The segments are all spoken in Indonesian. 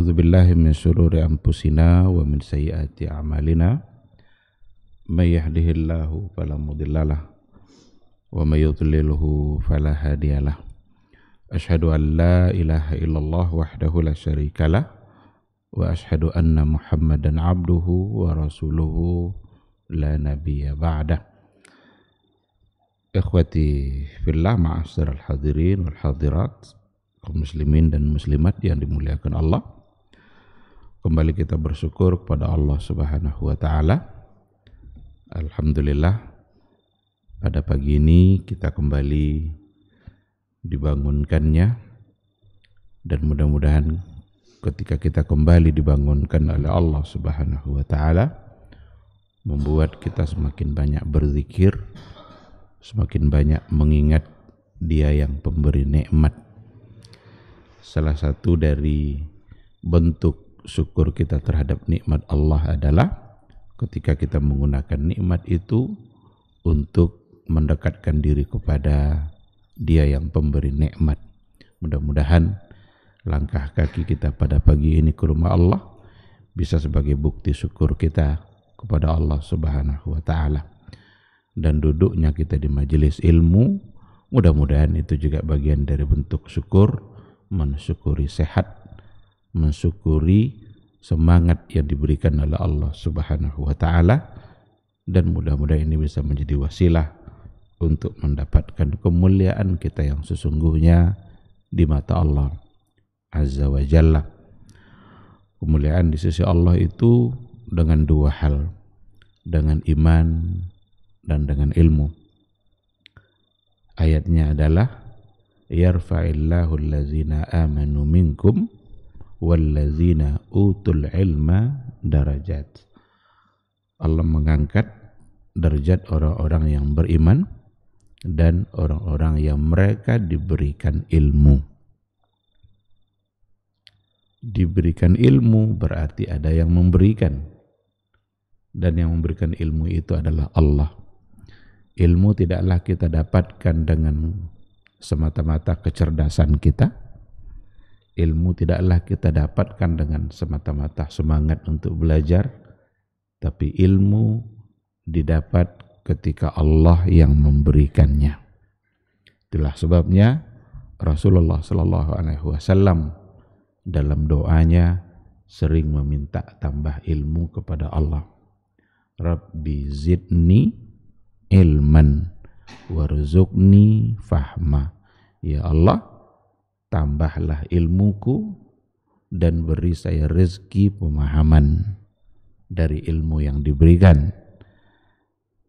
A'udzu billahi min syururi anfusina wa min sayyiati a'malina. May yahdihillahu fala mudhillalah wa may yudlilhu fala hadiyalah. Asyhadu an la ilaha illallah wahdahu la syarikalah wa asyhadu anna Muhammadan abduhu wa rasuluhu la nabiyya ba'dah. Ikhwati fillah, ma'asyiral hadirin wal hadirat, kaum muslimin dan muslimat yang dimuliakan Allah. Kembali kita bersyukur kepada Allah Subhanahu wa taala. Alhamdulillah, pada pagi ini kita kembali dibangunkannya, dan mudah-mudahan ketika kita kembali dibangunkan oleh Allah Subhanahu wa taala membuat kita semakin banyak berzikir, semakin banyak mengingat Dia yang pemberi nikmat. Salah satu dari bentuk syukur kita terhadap nikmat Allah adalah ketika kita menggunakan nikmat itu untuk mendekatkan diri kepada Dia yang pemberi nikmat. Mudah-mudahan langkah kaki kita pada pagi ini ke rumah Allah bisa sebagai bukti syukur kita kepada Allah Subhanahu wa taala. Dan duduknya kita di majelis ilmu, mudah-mudahan itu juga bagian dari bentuk syukur, mensyukuri sehat, mensyukuri semangat yang diberikan oleh Allah Subhanahu wa taala, dan mudah-mudahan ini bisa menjadi wasilah untuk mendapatkan kemuliaan kita yang sesungguhnya di mata Allah Azza wa Jalla. Kemuliaan di sisi Allah itu dengan dua hal, dengan iman dan dengan ilmu. Ayatnya adalah yarfa'illahu allazina amanu minkum wallazina utul ilma darajat. Allah mengangkat derajat orang-orang yang beriman dan orang-orang yang mereka diberikan ilmu. Diberikan ilmu berarti ada yang memberikan, dan yang memberikan ilmu itu adalah Allah. Ilmu tidaklah kita dapatkan dengan semata-mata kecerdasan kita. Ilmu tidaklah kita dapatkan dengan semata-mata semangat untuk belajar, tapi ilmu didapat ketika Allah yang memberikannya. Itulah sebabnya Rasulullah sallallahu alaihi wasallam dalam doanya sering meminta tambah ilmu kepada Allah. Rabbi zidni ilman warzuqni fahma. Ya Allah, tambahlah ilmuku dan beri saya rezeki pemahaman dari ilmu yang diberikan.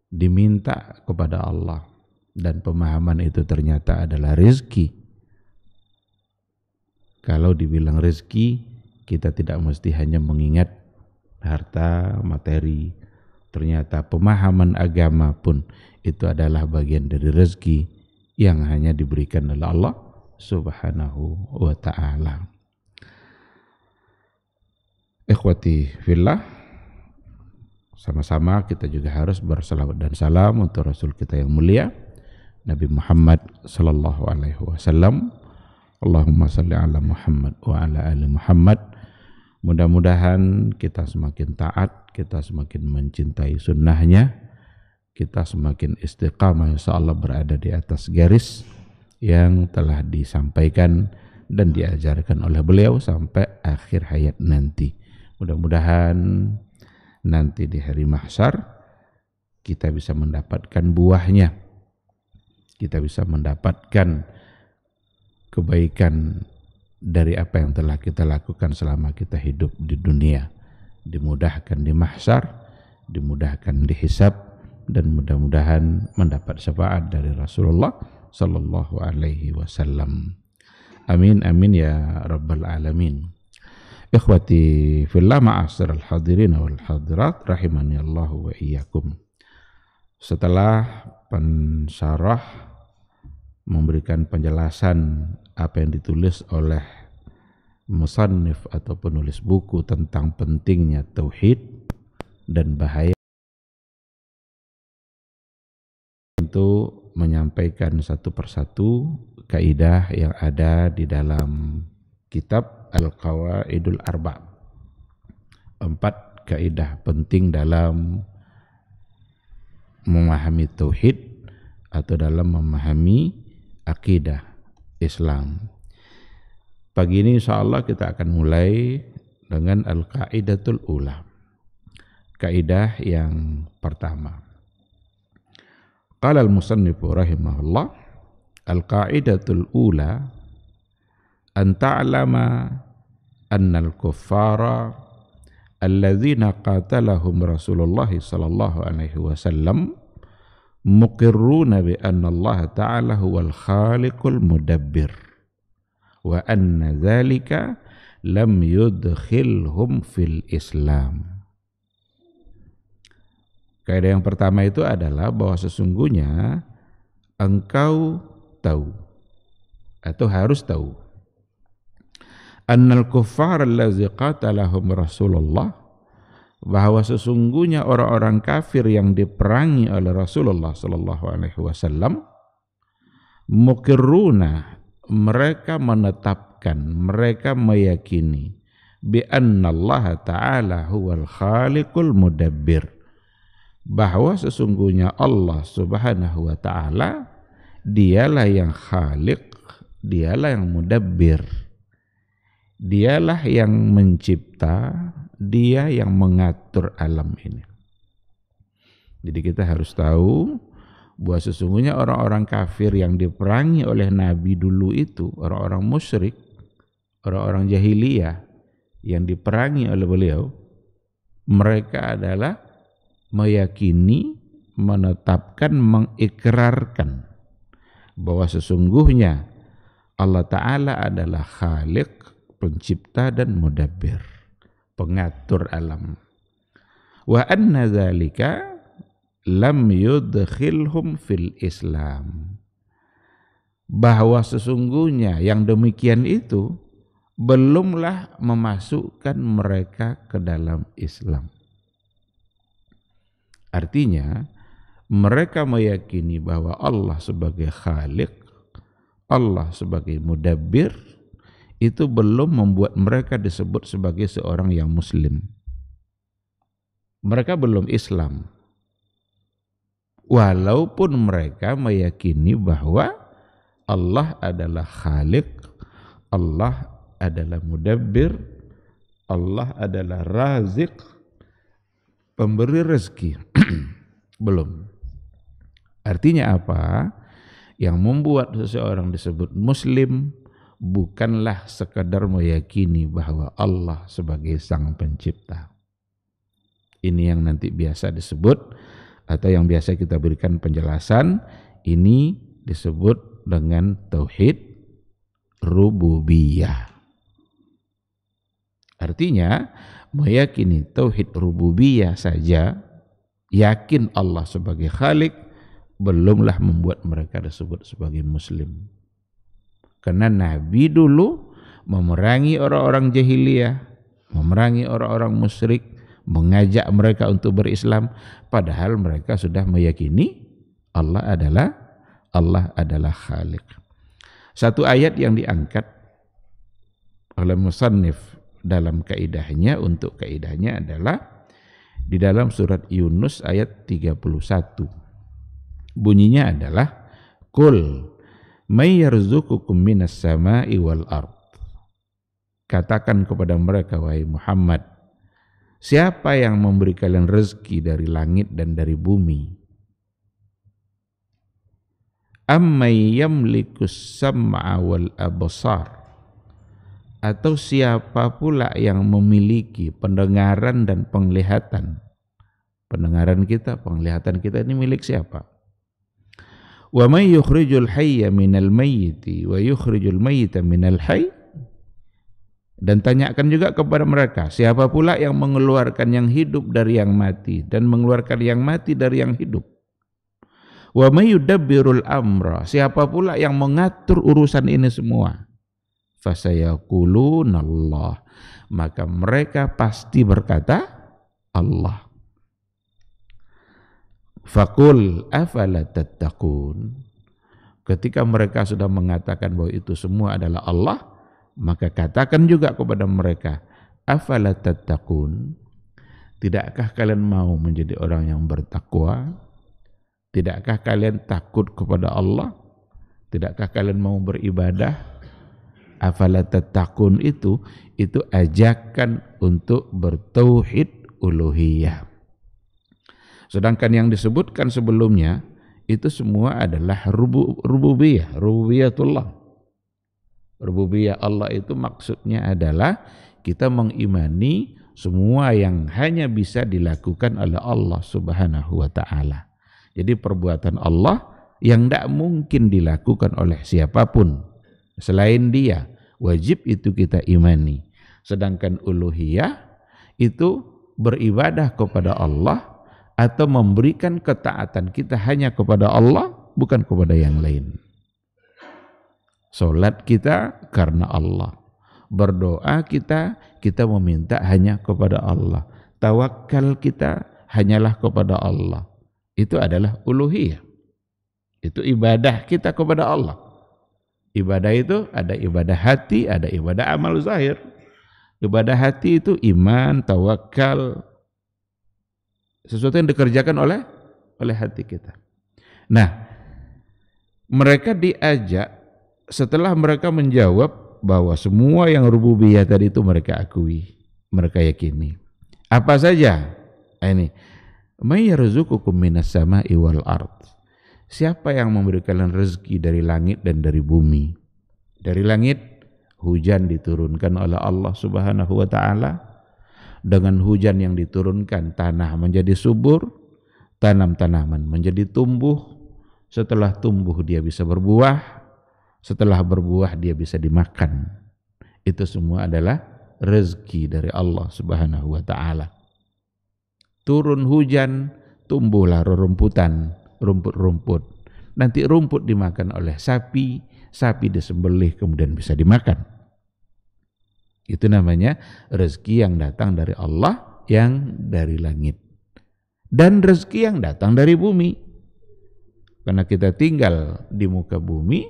Diminta kepada Allah, dan pemahaman itu ternyata adalah rezeki. Kalau dibilang rezeki, kita tidak mesti hanya mengingat harta, materi. Ternyata pemahaman agama pun itu adalah bagian dari rezeki yang hanya diberikan oleh Allah Subhanahu wa ta'ala. Ikhwati fillah, sama-sama kita juga harus bersalawat dan salam untuk Rasul kita yang mulia Nabi Muhammad sallallahu alaihi wasallam. Allahumma salli ala Muhammad wa ala ali Muhammad. Mudah-mudahan kita semakin taat, kita semakin mencintai sunnahnya, kita semakin istiqamah insyaallah berada di atas garis yang telah disampaikan dan diajarkan oleh beliau sampai akhir hayat nanti. Mudah-mudahan nanti di hari mahsyar kita bisa mendapatkan buahnya, kita bisa mendapatkan kebaikan dari apa yang telah kita lakukan selama kita hidup di dunia. Dimudahkan di mahsyar, dimudahkan di hisab, dan mudah-mudahan mendapat syafaat dari Rasulullah sallallahu alaihi wasallam. Amin amin ya rabbal alamin. Ikhwati fillah, ma'asyiral hadirin wal hadirat, rahimani Allah wa iyyakum. Setelah pensyarah memberikan penjelasan apa yang ditulis oleh musannif atau penulis buku tentang pentingnya tauhid dan bahaya, untuk menyampaikan satu persatu kaidah yang ada di dalam kitab Al-Qawaidul Arba'. 4 kaidah penting dalam memahami tauhid atau dalam memahami akidah Islam. Pagi ini insyaallah kita akan mulai dengan Al-Qaidatul Ula. Kaidah yang pertama. Qala al-musannif rahimahullah, Al-Qaidatul Ula an ta'lama anna al-kuffara alladzina qatalahum Rasulullah sallallahu alaihi wasallam muqirruna bi anna Allah ta'ala huwal khaliqul mudabbir wa anna dzalika lam yudkhilhum fil Islam. Kaidah yang pertama itu adalah bahwa sesungguhnya engkau tahu atau harus tahu annal kuffar allazi qatalahum Rasulullah, bahwa sesungguhnya orang-orang kafir yang diperangi oleh Rasulullah sallallahu alaihi wasallam muqirruna, mereka menetapkan, mereka meyakini bi anna Allah ta'ala huwal khaliqul mudabbir, bahwa sesungguhnya Allah subhanahu wa ta'ala dialah yang khaliq, dialah yang mudabbir, dialah yang mencipta, dia yang mengatur alam ini. Jadi kita harus tahu bahwa sesungguhnya orang-orang kafir yang diperangi oleh Nabi dulu itu, orang-orang musyrik, orang-orang jahiliyah yang diperangi oleh beliau, mereka adalah meyakini, menetapkan, mengikrarkan bahwa sesungguhnya Allah Ta'ala adalah khaliq, pencipta dan mudabbir, pengatur alam. Wa anna dzalika lam yudkhilhum fil Islam, bahwa sesungguhnya yang demikian itu belumlah memasukkan mereka ke dalam Islam. Artinya mereka meyakini bahwa Allah sebagai khaliq, Allah sebagai mudabbir, itu belum membuat mereka disebut sebagai seorang yang muslim. Mereka belum Islam. Walaupun mereka meyakini bahwa Allah adalah khaliq, Allah adalah mudabbir, Allah adalah razik, pemberi rezeki. Belum. Artinya apa? Yang membuat seseorang disebut muslim bukanlah sekadar meyakini bahwa Allah sebagai sang pencipta. Ini yang nanti biasa disebut, atau yang biasa kita berikan penjelasan, ini disebut dengan tauhid rububiyah. Artinya meyakini tauhid rububiyah saja, yakin Allah sebagai khalik, belumlah membuat mereka disebut sebagai muslim. Karena Nabi dulu memerangi orang-orang jahiliyah, memerangi orang-orang musyrik, mengajak mereka untuk berislam, padahal mereka sudah meyakini Allah adalah khalik. Satu ayat yang diangkat oleh musannif dalam kaidahnya, untuk kaidahnya adalah di dalam surat Yunus ayat 31. Bunyinya adalah qul may yarzuqukum minas sama'i wal ard. Katakan kepada mereka, wahai Muhammad, siapa yang memberi kalian rezeki dari langit dan dari bumi? Ammay yamlikus sam'a wal absar, atau siapa pula yang memiliki pendengaran dan penglihatan? Pendengaran kita, penglihatan kita ini milik siapa? Wa may yukhrijul hayya minal mayyiti wa yukhrijul mayyita minal hayy. Dan tanyakan juga kepada mereka, siapa pula yang mengeluarkan yang hidup dari yang mati dan mengeluarkan yang mati dari yang hidup? Wa may yudabbirul amra, siapa pula yang mengatur urusan ini semua? Fasayaqulunallah, maka mereka pasti berkata Allah. Faqul afala tattaqun, ketika mereka sudah mengatakan bahwa itu semua adalah Allah, Maka katakan juga kepada mereka, afala tattaqun, tidakkah kalian mau menjadi orang yang bertakwa? Tidakkah kalian takut kepada Allah? Tidakkah kalian mau beribadah? Afala tattaqun itu ajakan untuk bertauhid uluhiyah. Sedangkan yang disebutkan sebelumnya itu semua adalah rububiyatullah. Rububiyah Allah itu maksudnya adalah kita mengimani semua yang hanya bisa dilakukan oleh Allah Subhanahu wa taala. Jadi perbuatan Allah yang tidak mungkin dilakukan oleh siapapun selain Dia, wajib itu kita imani. Sedangkan uluhiyah itu beribadah kepada Allah atau memberikan ketaatan kita hanya kepada Allah, bukan kepada yang lain. Salat kita karena Allah, berdoa kita meminta hanya kepada Allah, tawakal kita hanyalah kepada Allah. Itu adalah uluhiyah. Itu ibadah kita kepada Allah. Ibadah itu ada ibadah hati, ada ibadah amal zahir. Ibadah hati itu iman, tawakal, sesuatu yang dikerjakan oleh hati kita. Nah, mereka diajak setelah mereka menjawab bahwa semua yang rububiyah tadi itu mereka akui, mereka yakini. Apa saja? Ini, may yarzuqukum minas sama'i wal ard. Siapa yang memberikan rezeki dari langit dan dari bumi? Dari langit, hujan diturunkan oleh Allah Subhanahu wa taala. Dengan hujan yang diturunkan, tanah menjadi subur, tanam-tanaman menjadi tumbuh. Setelah tumbuh dia bisa berbuah, setelah berbuah dia bisa dimakan. Itu semua adalah rezeki dari Allah Subhanahu wa taala. Turun hujan, tumbuhlah rerumputan, rumput-rumput. Nanti rumput dimakan oleh sapi, sapi disembelih kemudian bisa dimakan. Itu namanya rezeki yang datang dari Allah, yang dari langit. Dan rezeki yang datang dari bumi. Karena kita tinggal di muka bumi,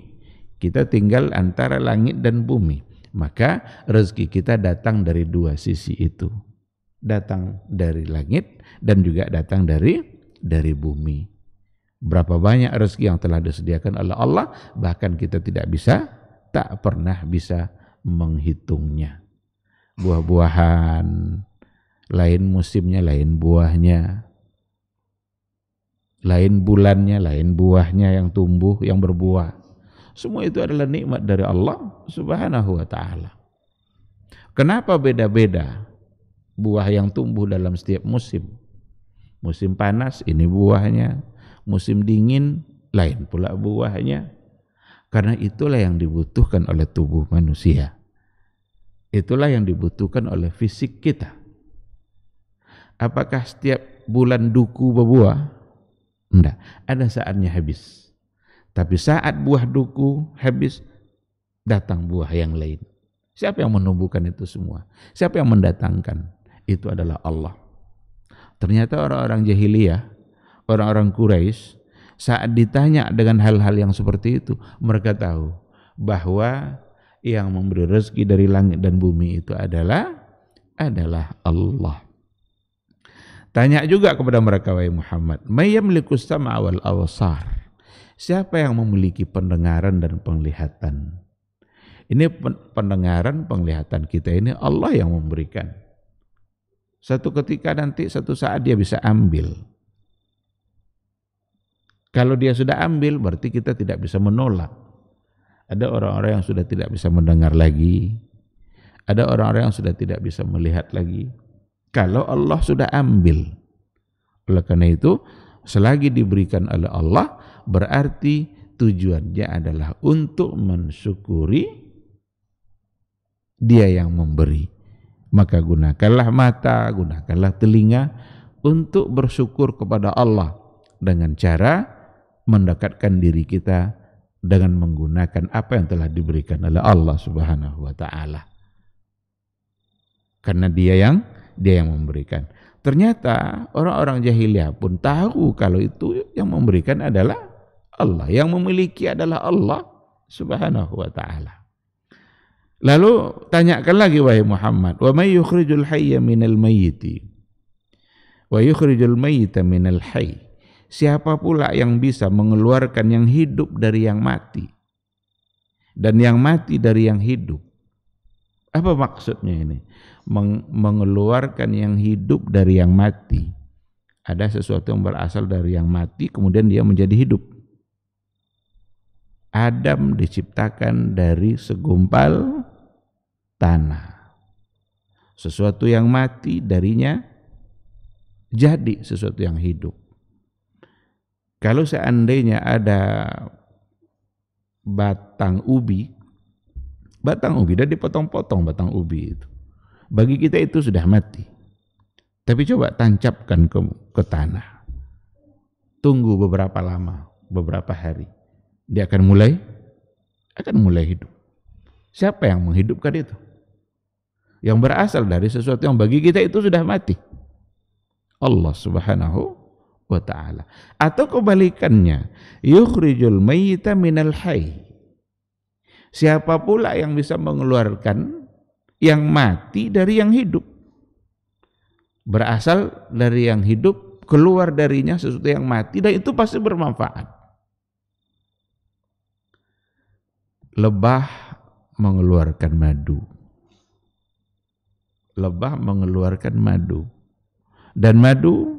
kita tinggal antara langit dan bumi. Maka rezeki kita datang dari dua sisi itu. Datang dari langit dan juga datang dari bumi. Berapa banyak rezeki yang telah disediakan oleh Allah, bahkan kita tak pernah bisa menghitungnya. Buah-buahan, lain musimnya, lain buahnya, lain bulannya, lain buahnya yang tumbuh, yang berbuah. Semua itu adalah nikmat dari Allah Subhanahu wa ta'ala. Kenapa beda-beda buah yang tumbuh dalam setiap musim? Musim panas ini buahnya, musim dingin lain pula buahnya. Karena itulah yang dibutuhkan oleh tubuh manusia. Itulah yang dibutuhkan oleh fisik kita. Apakah setiap bulan duku berbuah? Tidak, ada saatnya habis. Tapi saat buah duku habis, datang buah yang lain. Siapa yang menumbuhkan itu semua? Siapa yang mendatangkan? Itu adalah Allah. Ternyata orang-orang jahiliyah, orang-orang Quraisy, saat ditanya dengan hal-hal yang seperti itu, mereka tahu bahwa yang memberi rezeki dari langit dan bumi itu adalah Allah. Tanya juga kepada mereka, wahai Muhammad, may yamlikus sam'a wal absar. Siapa yang memiliki pendengaran dan penglihatan? Ini pendengaran, penglihatan kita ini Allah yang memberikan. Satu ketika nanti, satu saat dia bisa ambil. Kalau dia sudah ambil, berarti kita tidak bisa menolak. Ada orang-orang yang sudah tidak bisa mendengar lagi. Ada orang-orang yang sudah tidak bisa melihat lagi. Kalau Allah sudah ambil. Oleh karena itu, selagi diberikan oleh Allah, berarti tujuannya adalah untuk mensyukuri Dia yang memberi. Maka gunakanlah mata, gunakanlah telinga untuk bersyukur kepada Allah dengan cara mendekatkan diri kita dengan menggunakan apa yang telah diberikan oleh Allah Subhanahu wa taala. Karena Dia yang memberikan. Ternyata orang-orang jahiliyah pun tahu kalau itu yang memberikan adalah Allah, yang memiliki adalah Allah Subhanahu wa taala. Lalu tanyakan lagi wahai Muhammad, wa may yukhrijul hayya minal mayyiti wa yukhrijul mayyita minal hayy. Siapa pula yang bisa mengeluarkan yang hidup dari yang mati dan yang mati dari yang hidup? Apa maksudnya ini? Mengeluarkan yang hidup dari yang mati. Ada sesuatu yang berasal dari yang mati kemudian dia menjadi hidup. Adam diciptakan dari segumpal tanah. Sesuatu yang mati darinya jadi sesuatu yang hidup. Kalau seandainya ada batang ubi dan dipotong-potong batang ubi itu, bagi kita itu sudah mati. Tapi coba tancapkan ke tanah. Tunggu beberapa lama, beberapa hari. Dia akan mulai hidup. Siapa yang menghidupkan itu? Yang berasal dari sesuatu yang bagi kita itu sudah mati. Allah Subhanahu wa ta'ala. Atau kebalikannya, yukhrijul mayyita minal hayy. Siapa pula yang bisa mengeluarkan yang mati dari yang hidup? Berasal dari yang hidup, keluar darinya sesuatu yang mati, dan itu pasti bermanfaat. Lebah mengeluarkan madu. Lebah mengeluarkan madu. Dan madu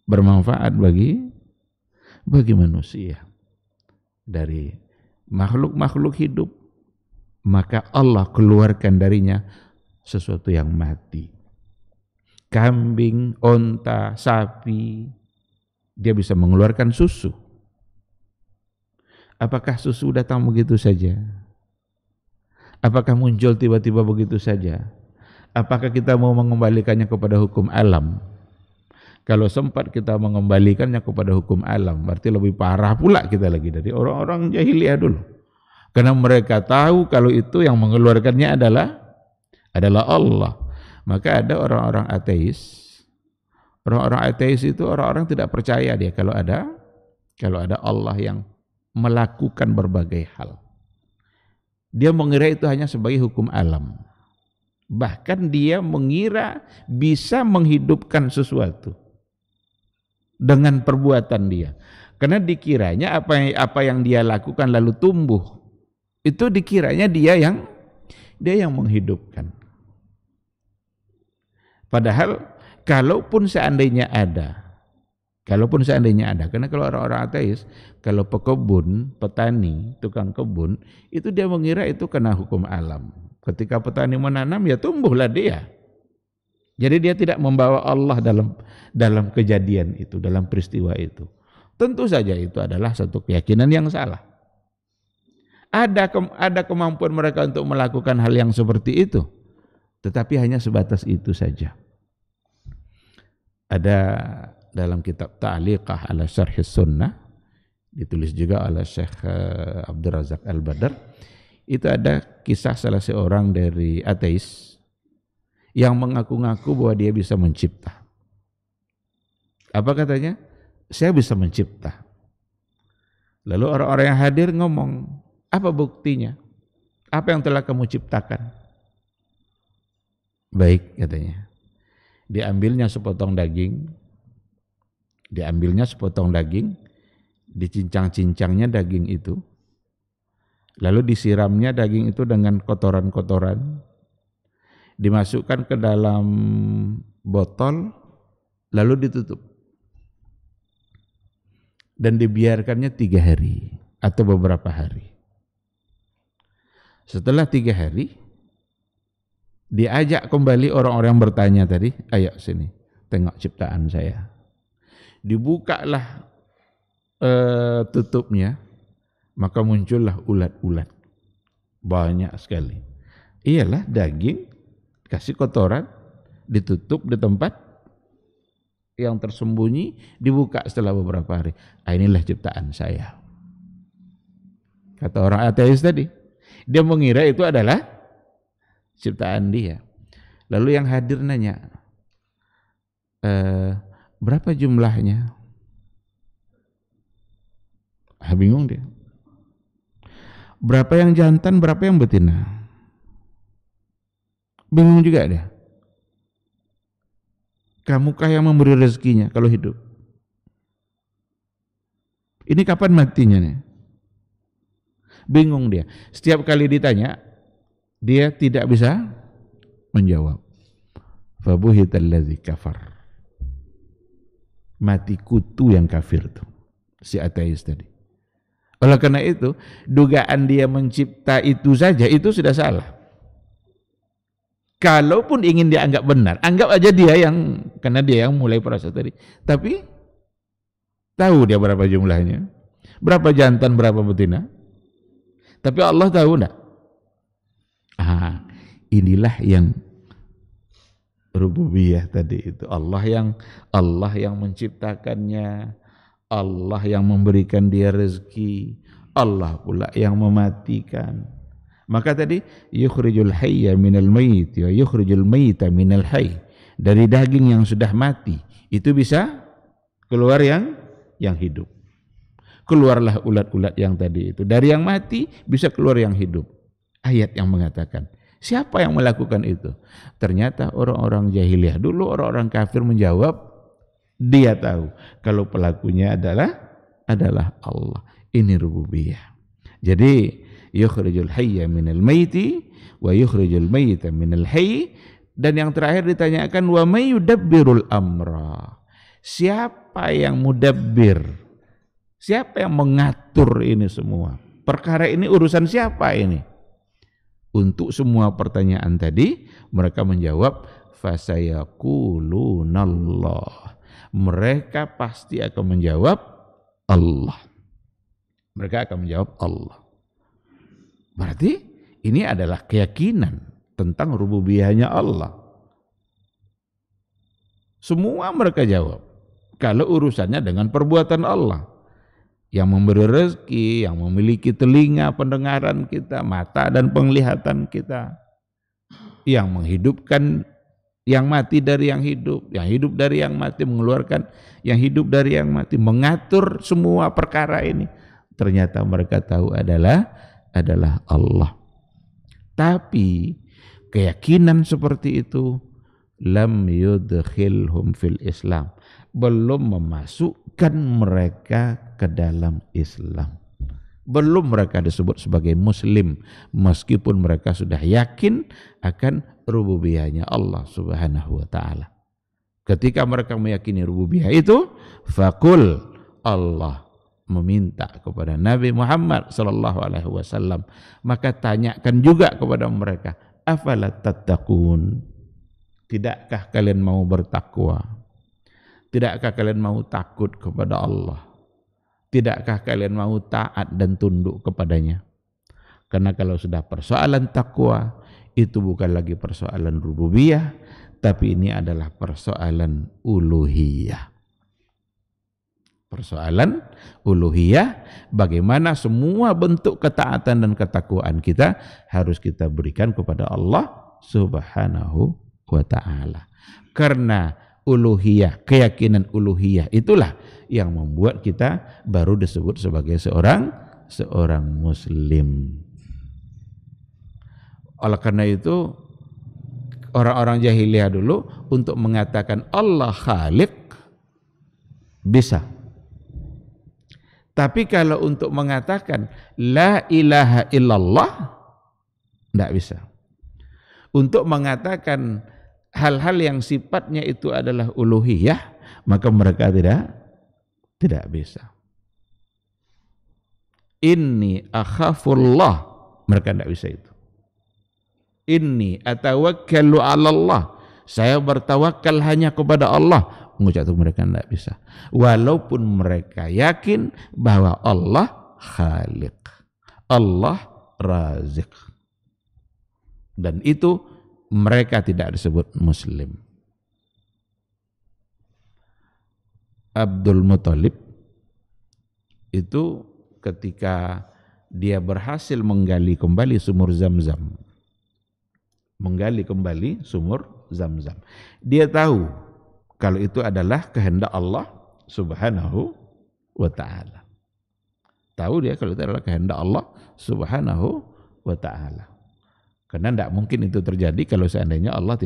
bermanfaat bagi manusia. Dari makhluk-makhluk hidup, maka Allah keluarkan darinya sesuatu yang mati. Kambing, onta, sapi, dia bisa mengeluarkan susu. Apakah susu datang begitu saja? Apakah muncul tiba-tiba begitu saja? Apakah kita mau mengembalikannya kepada hukum alam? Kalau sempat kita mengembalikannya kepada hukum alam, berarti lebih parah pula kita lagi dari orang-orang jahiliyah dulu. Karena mereka tahu kalau itu yang mengeluarkannya adalah Allah. Maka ada orang-orang ateis. Orang-orang ateis itu orang-orang tidak percaya dia kalau ada Allah yang melakukan berbagai hal. Dia mengira itu hanya sebagai hukum alam. Bahkan dia mengira bisa menghidupkan sesuatu dengan perbuatan dia. Karena dikiranya apa yang dia lakukan lalu tumbuh, itu dikiranya dia yang menghidupkan. Padahal kalaupun seandainya ada, karena kalau orang-orang ateis, kalau pekebun, petani, tukang kebun, itu dia mengira itu kena hukum alam. Ketika petani menanam, ya tumbuhlah dia. Jadi dia tidak membawa Allah dalam kejadian itu, dalam peristiwa itu. Tentu saja itu adalah satu keyakinan yang salah. Ada kemampuan mereka untuk melakukan hal yang seperti itu, tetapi hanya sebatas itu saja. Ada dalam kitab Ta'liqah ala Syarhis Sunnah, ditulis juga oleh Syekh Abdul Razak Al-Badr, itu ada kisah salah seorang dari ateis yang mengaku-ngaku bahwa dia bisa mencipta. Apa katanya? Saya bisa mencipta. Lalu orang-orang yang hadir ngomong, apa buktinya? Apa yang telah kamu ciptakan? Baik, katanya. Diambilnya sepotong daging, dicincang-cincangnya daging itu, lalu disiramnya daging itu dengan kotoran-kotoran, dimasukkan ke dalam botol, lalu ditutup. Dan dibiarkannya 3 hari atau beberapa hari. Setelah 3 hari, diajak kembali orang-orang yang bertanya tadi, ayo sini, tengok ciptaan saya. Dibukalah tutupnya, maka muncullah ulat-ulat. Banyak sekali. Iyalah daging, kasih kotoran, ditutup di tempat yang tersembunyi, dibuka setelah beberapa hari. Inilah ciptaan saya. Kata orang ateis tadi. Dia mengira itu adalah ciptaan dia. Lalu yang hadir nanya, berapa jumlahnya? Bingung dia. Berapa yang jantan, berapa yang betina? Bingung juga dia. Kamukah yang memberi rezekinya kalau hidup? Ini kapan matinya nih? Bingung dia. Setiap kali ditanya, dia tidak bisa menjawab. Fabuhital ladzi kafar. Mati kutu yang kafir tuh, si ateis tadi. Oleh karena itu, dugaan dia mencipta itu saja itu sudah salah. Kalaupun ingin dianggap benar, anggap aja dia yang, karena dia yang mulai proses tadi. Tapi tahu dia berapa jumlahnya, berapa jantan, berapa betina. Tapi Allah tahu enggak? Inilah yang rububiyah tadi itu. Allah yang menciptakannya, Allah yang memberikan dia rezeki, Allah pula yang mematikan. Maka tadi yukhrijul hayya minal mayit wa yukhrijul mayita minal hayy. Dari daging yang sudah mati itu bisa keluar yang hidup. Keluarlah ulat-ulat yang tadi itu. Dari yang mati bisa keluar yang hidup. Ayat yang mengatakan, siapa yang melakukan itu? Ternyata orang-orang jahiliyah dulu, orang-orang kafir menjawab, dia tahu kalau pelakunya adalah Allah. Ini rububiyah. Jadi yukhrijul hayya minal maiti wa yukhrijul mayyita minal hayy. Dan yang terakhir ditanyakan, wa may yudabbirul amra. Siapa yang mudabbir? Siapa yang mengatur ini semua? Perkara ini urusan siapa ini? Untuk semua pertanyaan tadi mereka menjawab fasayaqulunallah. Mereka pasti akan menjawab Allah. Mereka akan menjawab Allah. Berarti ini adalah keyakinan tentang rububiyahnya Allah. Semua mereka jawab. Kalau urusannya dengan perbuatan Allah, yang memberi rezeki, yang memiliki telinga pendengaran kita, mata dan penglihatan kita, yang menghidupkan yang mati dari yang hidup dari yang mati, mengeluarkan yang hidup dari yang mati, mengatur semua perkara ini. Ternyata mereka tahu adalah Allah. Tapi keyakinan seperti itu lam yudkhilhum fil Islam, belum memasukkan mereka ke dalam Islam. Belum mereka disebut sebagai muslim, meskipun mereka sudah yakin akan rububiyahnya Allah Subhanahu wa taala. Ketika mereka meyakini rububiyah itu, faqul, Allah meminta kepada Nabi Muhammad sallallahu alaihi wasallam, maka tanyakan juga kepada mereka, afala tattaqun? Tidakkah kalian mau bertakwa? Tidakkah kalian mau takut kepada Allah? Tidakkah kalian mau taat dan tunduk kepadanya? Karena kalau sudah persoalan takwa, itu bukan lagi persoalan rububiyah, tapi ini adalah persoalan uluhiyah. Persoalan uluhiyah, bagaimana semua bentuk ketaatan dan ketakwaan kita harus kita berikan kepada Allah Subhanahu wa ta'ala. Karena uluhiyah, keyakinan uluhiyah itulah yang membuat kita baru disebut sebagai seorang muslim. Oleh karena itu orang-orang jahiliyah dulu untuk mengatakan Allah Khaliq bisa. Tapi kalau untuk mengatakan la ilaha illallah tidak bisa. Untuk mengatakan hal-hal yang sifatnya itu adalah uluhiyah, maka mereka tidak bisa. Inni akhafullah, mereka tidak bisa itu. Inni atawakkalu 'ala Allah, saya bertawakal hanya kepada Allah, mengucap itu mereka tidak bisa. Walaupun mereka yakin bahwa Allah Khaliq, Allah Razik, dan itu mereka tidak disebut muslim. Abdul Muthalib itu ketika dia berhasil menggali kembali sumur Zam-Zam, dia tahu kalau itu adalah kehendak Allah Subhanahu wa ta'ala. Tahu dia kalau itu adalah kehendak Allah Subhanahu wa ta'ala. Karena tidak mungkin itu terjadi kalau seandainya Allah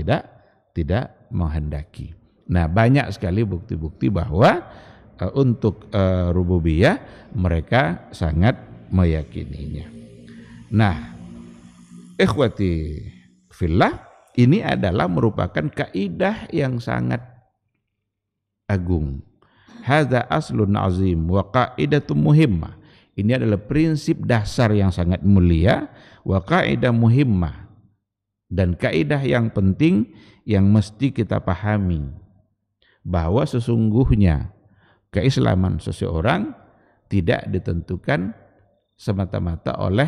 tidak menghendaki. Nah, banyak sekali bukti-bukti bahwa untuk rububiyah mereka sangat meyakininya. Nah, ikhwati fillah, ini adalah merupakan kaidah yang sangat agung. Hadza aslun azim wa qaidatun muhimmah. Ini adalah prinsip dasar yang sangat mulia, wa kaidah muhimmah, dan kaidah yang penting yang mesti kita pahami, bahwa sesungguhnya keislaman seseorang tidak ditentukan semata-mata oleh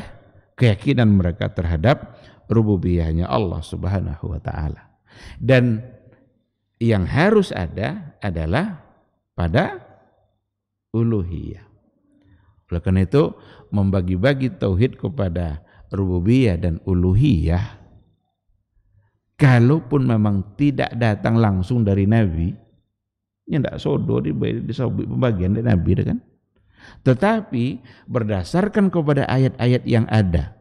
keyakinan mereka terhadap rububiyahnya Allah Subhanahu wa taala. Dan yang harus ada adalah pada uluhiyah. Oleh karena itu, membagi-bagi tauhid kepada rububiyah dan uluhiyah, kalaupun memang tidak datang langsung dari Nabi, ya tidak sodo di pembagian dari Nabi kan. Tetapi berdasarkan kepada ayat-ayat yang ada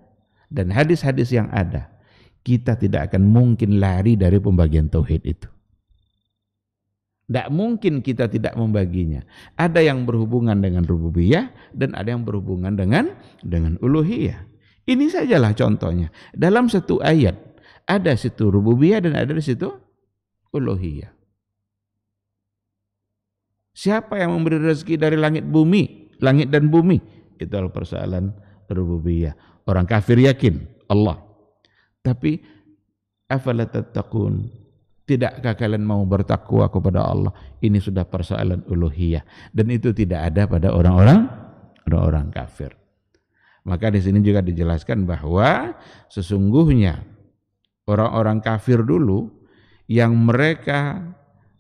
dan hadis-hadis yang ada, kita tidak akan mungkin lari dari pembagian tauhid itu. Tidak mungkin kita tidak membaginya. Ada yang berhubungan dengan rububiyah dan ada yang berhubungan dengan uluhiyah. Ini sajalah contohnya. Dalam satu ayat ada situ rububiyah dan ada di situ uluhiyah. Siapa yang memberi rezeki dari langit dan bumi? Itu adalah persoalan rububiyah. Orang kafir yakin Allah. Tapi afala tattaqun? Tidakkah kalian mau bertakwa kepada Allah? Ini sudah persoalan uluhiyah, dan itu tidak ada pada orang-orang kafir. Maka di sini juga dijelaskan bahwa sesungguhnya orang-orang kafir dulu yang mereka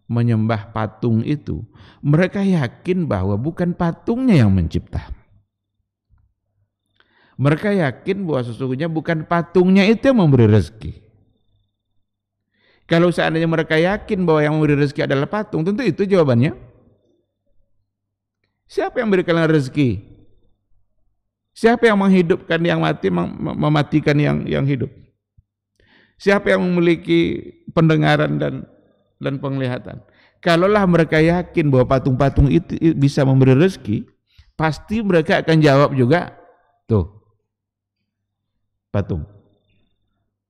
menyembah patung itu, mereka yakin bahwa bukan patungnya yang mencipta. Mereka yakin bahwa sesungguhnya bukan patungnya itu yang memberi rezeki. Kalau seandainya mereka yakin bahwa yang memberi rezeki adalah patung, tentu itu jawabannya. Siapa yang memberikan rezeki? Siapa yang menghidupkan yang mati, mematikan yang hidup? Siapa yang memiliki pendengaran dan penglihatan? Kalaulah mereka yakin bahwa patung-patung itu bisa memberi rezeki, pasti mereka akan jawab juga, tuh, patung.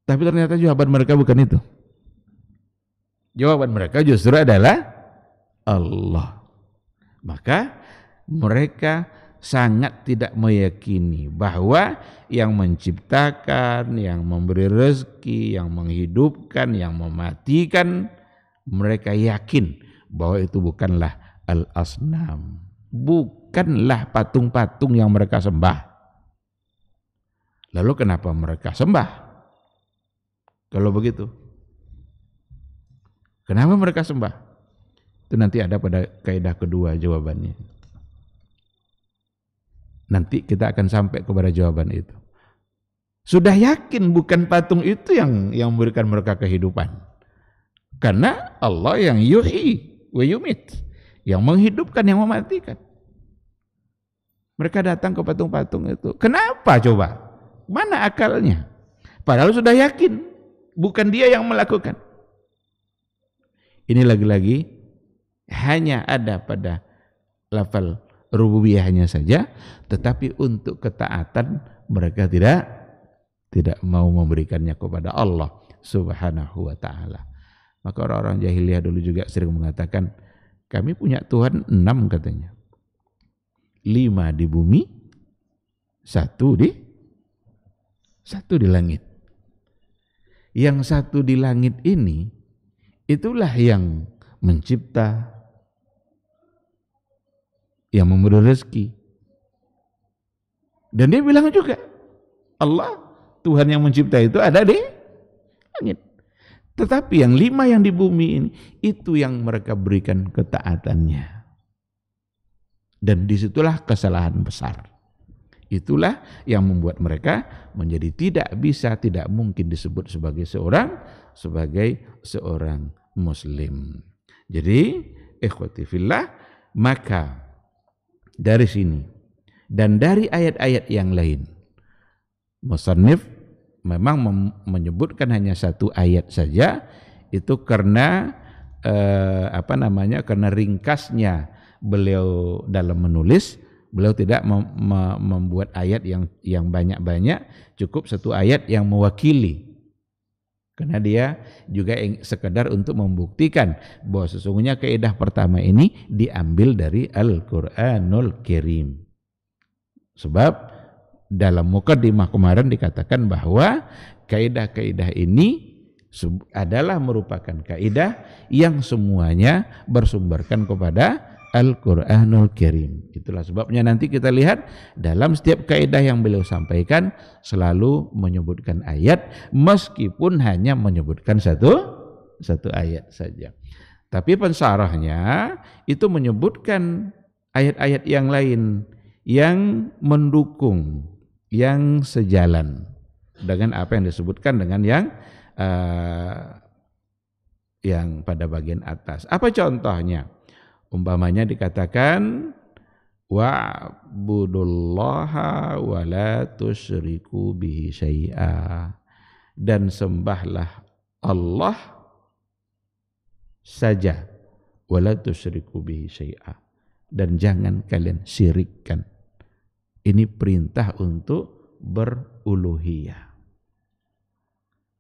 Tapi ternyata jawaban mereka bukan itu. Jawaban mereka justru adalah Allah. Maka mereka sangat tidak meyakini bahwa yang menciptakan, yang memberi rezeki, yang menghidupkan, yang mematikan, mereka yakin bahwa itu bukanlah al-asnam, bukanlah patung-patung yang mereka sembah. Lalu kenapa mereka sembah? Kalau begitu, kenapa mereka sembah? Itu nanti ada pada kaidah kedua jawabannya. Nanti kita akan sampai kepada jawaban itu. Sudah yakin bukan patung itu yang memberikan mereka kehidupan. Karena Allah yang yuhyi wa yumit, yang menghidupkan, yang mematikan. Mereka datang ke patung-patung itu. Kenapa coba? Mana akalnya? Padahal sudah yakin bukan dia yang melakukan. Ini lagi-lagi hanya ada pada level rububiyahnya saja, tetapi untuk ketaatan mereka tidak mau memberikannya kepada Allah Subhanahu wa taala. Maka orang-orang jahiliyah dulu juga sering mengatakan, kami punya Tuhan 6 katanya. 5 di bumi, 1 di langit. Yang 1 di langit ini itulah yang mencipta, yang memberi rezeki. Dan dia bilang juga, Allah, Tuhan yang mencipta itu ada di langit. Tetapi yang 5 yang di bumi ini, itu yang mereka berikan ketaatannya. Dan disitulah kesalahan besar. Itulah yang membuat mereka menjadi tidak mungkin disebut sebagai seorang Muslim. Jadi, ikhwati fillah, maka dari sini dan dari ayat-ayat yang lain, musannif memang menyebutkan hanya satu ayat saja itu karena karena ringkasnya beliau dalam menulis, beliau tidak membuat ayat yang banyak-banyak, cukup satu ayat yang mewakili. Karena dia juga sekedar untuk membuktikan bahwa sesungguhnya kaidah pertama ini diambil dari Al-Qur'anul Karim. Sebab dalam mukaddimah kemarin dikatakan bahwa kaidah-kaidah ini adalah merupakan kaidah yang semuanya bersumberkan kepada Al-Qur'anul Karim. Itulah sebabnya nanti kita lihat dalam setiap kaidah yang beliau sampaikan selalu menyebutkan ayat meskipun hanya menyebutkan satu ayat saja. Tapi pensarahnya itu menyebutkan ayat-ayat yang lain yang mendukung, yang sejalan dengan apa yang disebutkan dengan yang pada bagian atas. Apa contohnya? Umpamanya dikatakan wa'budullaha wa la tusyriku bihi syai'a, dan sembahlah Allah saja wa la tusyriku bihi syai'a, dan jangan kalian syirikkan. Ini perintah untuk beruluhiyah.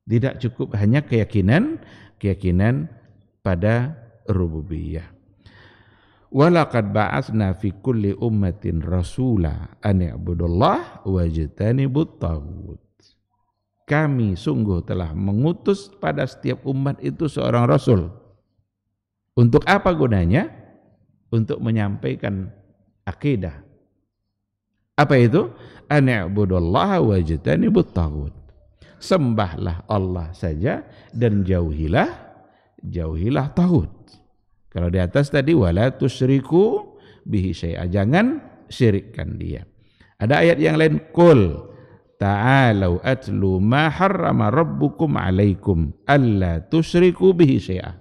Tidak cukup hanya keyakinan pada rububiyah. Walaqad ba'atsna fi kulli ummatin rasula an i'budullah wajtanibut taghut. Kami sungguh telah mengutus pada setiap umat itu seorang rasul. Untuk apa gunanya? Untuk menyampaikan akidah. Apa itu? An i'budullah wajtanibut taghut. Sembahlah Allah saja dan jauhilah taghut. Kalau di atas tadi wala tusyriku bihi syai'a, jangan syirikkan dia. Ada ayat yang lain, qul ta'alau atlu ma harrama rabbukum alaikum alla tusyriku bihi syai'a.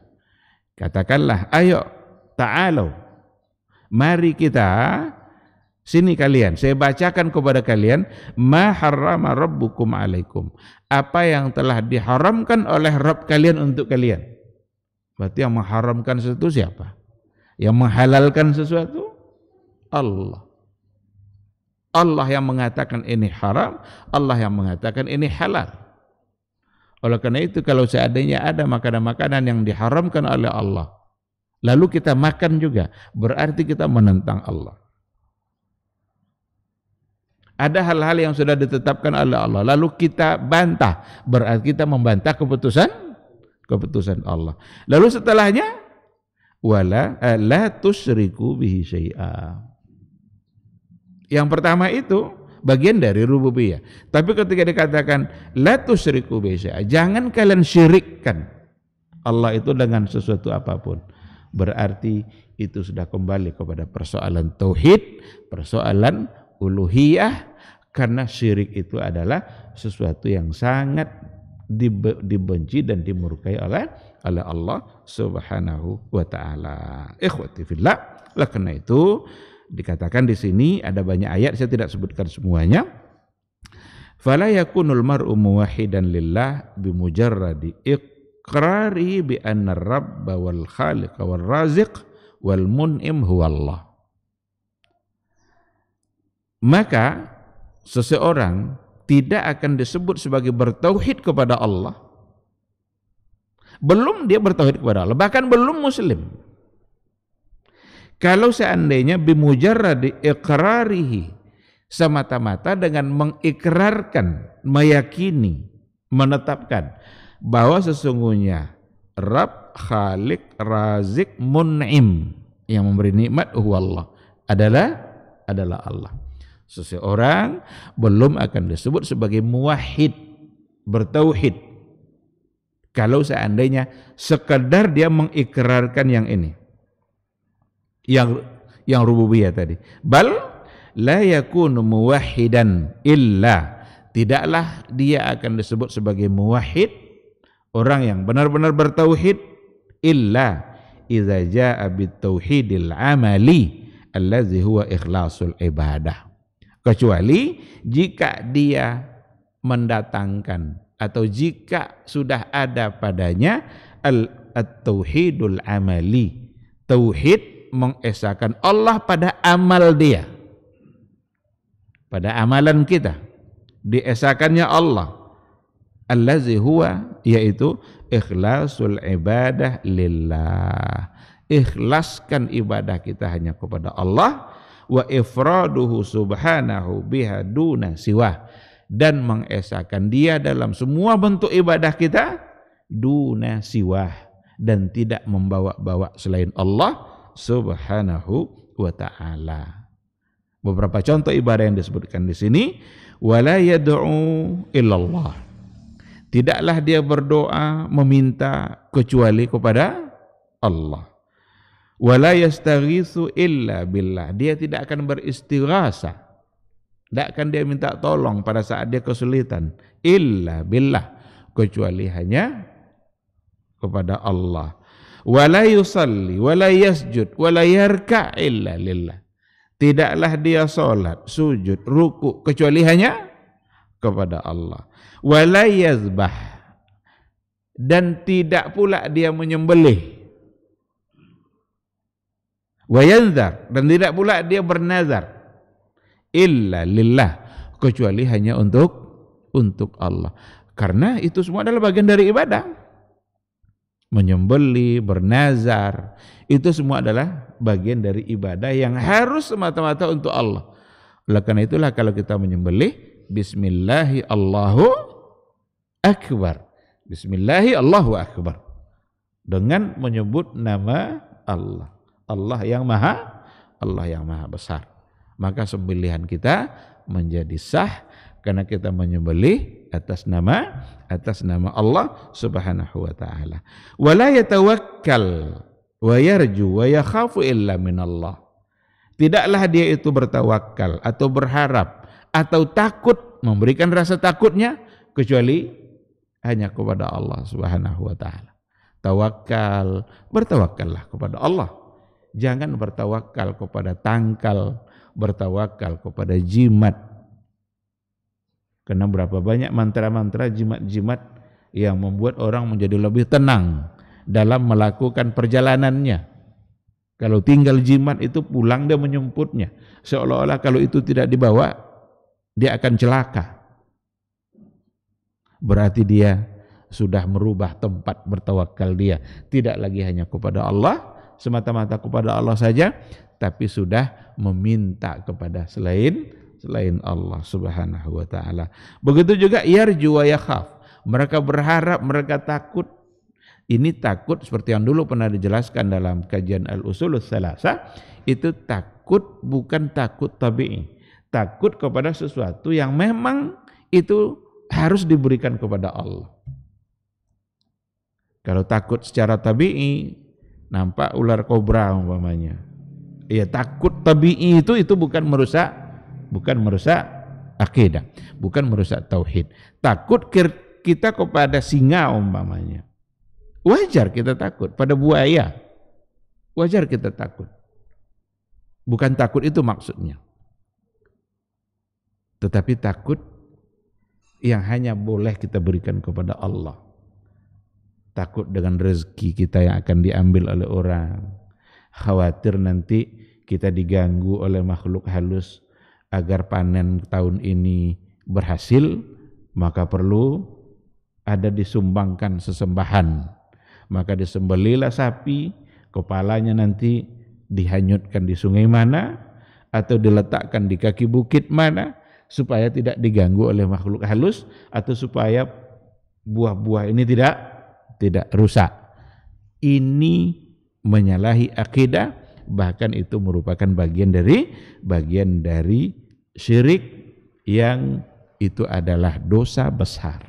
Katakanlah, ayo ta'alau, mari kita, sini kalian, saya bacakan kepada kalian ma harrama rabbukum alaikum, apa yang telah diharamkan oleh Rabb kalian untuk kalian. Berarti yang mengharamkan sesuatu siapa? Yang menghalalkan sesuatu? Allah. Allah yang mengatakan ini haram, Allah yang mengatakan ini halal. Oleh karena itu kalau seandainya ada makanan-makanan yang diharamkan oleh Allah, lalu kita makan juga, berarti kita menentang Allah. Ada hal-hal yang sudah ditetapkan oleh Allah, lalu kita bantah, berarti kita membantah keputusan Allah. Lalu setelahnya la tusyriku bihi syai'a. Yang pertama itu bagian dari rububiyah. Tapi ketika dikatakan la tusyriku bihi syai'a, jangan kalian syirikkan Allah itu dengan sesuatu apapun, berarti itu sudah kembali kepada persoalan tauhid, persoalan uluhiyah, karena syirik itu adalah sesuatu yang sangat dibenci dan dimurkai oleh Allah Subhanahu wa taala. Ikhwati fillah, oleh karena itu dikatakan di sini ada banyak ayat, saya tidak sebutkan semuanya. Fala yakunul mar'u muwahhidan lillah bimujarradi iqrari bi anna ar-rabba wal khaliq wal raziq wal mun'im huwallah. Maka seseorang tidak akan disebut sebagai bertauhid kepada Allah belum dia bertauhid kepada Allah, bahkan belum muslim, kalau seandainya bimujarradi iqrarihi, semata-mata dengan mengikrarkan, meyakini, menetapkan bahwa sesungguhnya Rabb, Khalik, Razik, Mun'im, yang memberi nikmat huwallah, adalah Allah. Seseorang belum akan disebut sebagai muwahhid, bertauhid, kalau seandainya sekedar dia mengikrarkan yang ini, yang rububiyah tadi. Bal la yakunu muwahhidan illa, tidaklah dia akan disebut sebagai muwahhid, orang yang benar-benar bertauhid, illa idza jaa bitauhidil amali allazi huwa ikhlasul ibadah, kecuali jika dia mendatangkan atau jika sudah ada padanya at-tauhidul amali, tauhid mengesahkan Allah pada amal dia, pada amalan kita diesakannya Allah, allazi huwa, yaitu ikhlasul ibadah lillah, ikhlaskan ibadah kita hanya kepada Allah, wa ifraduhu subhanahu biha duna siwah, dan mengesahkan dia dalam semua bentuk ibadah kita duna siwah, dan tidak membawa-bawa selain Allah subhanahu wa ta'ala. Beberapa contoh ibadah yang disebutkan di sini, wala yad'u illallah, tidaklah dia berdoa meminta kecuali kepada Allah. Wala yastaghitsu illa billah, dia tidak akan beristighasah, tidak akan dia minta tolong pada saat dia kesulitan, illa billah, kecuali hanya kepada Allah. Wala yusalli wala yasjud wala yarka' illa lillah, tidaklah dia salat, sujud, ruku kecuali hanya kepada Allah. Wala yazbah, dan tidak pula dia menyembelih. Wa yanzar, dan tidak pula dia bernazar, illa lillah, kecuali hanya untuk Allah. Karena itu semua adalah bagian dari ibadah. Menyembelih, bernazar, itu semua adalah bagian dari ibadah yang harus semata-mata untuk Allah. Oleh karena itulah kalau kita menyembelih, bismillahi Allahu akbar, bismillahi Allahu akbar, dengan menyebut nama Allah, Allah yang maha besar, maka sembelihan kita menjadi sah karena kita menyembelih atas nama Allah subhanahu wa ta'ala. Wala yatawakkal wa yarju wa yakhafu illa minallah, tidaklah dia itu bertawakal atau berharap atau takut, memberikan rasa takutnya kecuali hanya kepada Allah subhanahu wa ta'ala. Tawakal, bertawakallah kepada Allah, jangan bertawakal kepada tangkal, bertawakal kepada jimat. Karena berapa banyak mantra-mantra, jimat-jimat yang membuat orang menjadi lebih tenang dalam melakukan perjalanannya. Kalau tinggal jimat itu pulang dia menyemputnya, seolah-olah kalau itu tidak dibawa dia akan celaka. Berarti dia sudah merubah tempat bertawakal dia, tidak lagi hanya kepada Allah, semata-mata kepada Allah saja, tapi sudah meminta kepada selain Allah subhanahu wa ta'ala. Begitu juga yarju wa yakhaf, mereka berharap, mereka takut. Ini takut seperti yang dulu pernah dijelaskan dalam kajian Al-Usulus Tsalatsa, itu takut bukan takut tabi'i, takut kepada sesuatu yang memang itu harus diberikan kepada Allah. Kalau takut secara tabi'i, nampak ular kobra umpamanya, ya takut tabi'i itu bukan merusak akidah, bukan merusak tauhid. Takut kita kepada singa umpamanya, wajar kita takut. Pada buaya, wajar kita takut. Bukan takut itu maksudnya, tetapi takut yang hanya boleh kita berikan kepada Allah. Takut dengan rezeki kita yang akan diambil oleh orang, khawatir nanti kita diganggu oleh makhluk halus agar panen tahun ini berhasil, maka perlu ada disumbangkan sesembahan. Maka disembelihlah sapi, kepalanya nanti dihanyutkan di sungai mana atau diletakkan di kaki bukit mana supaya tidak diganggu oleh makhluk halus, atau supaya buah-buah ini tidak rusak. Ini menyalahi akidah, bahkan itu merupakan bagian dari syirik yang itu adalah dosa besar.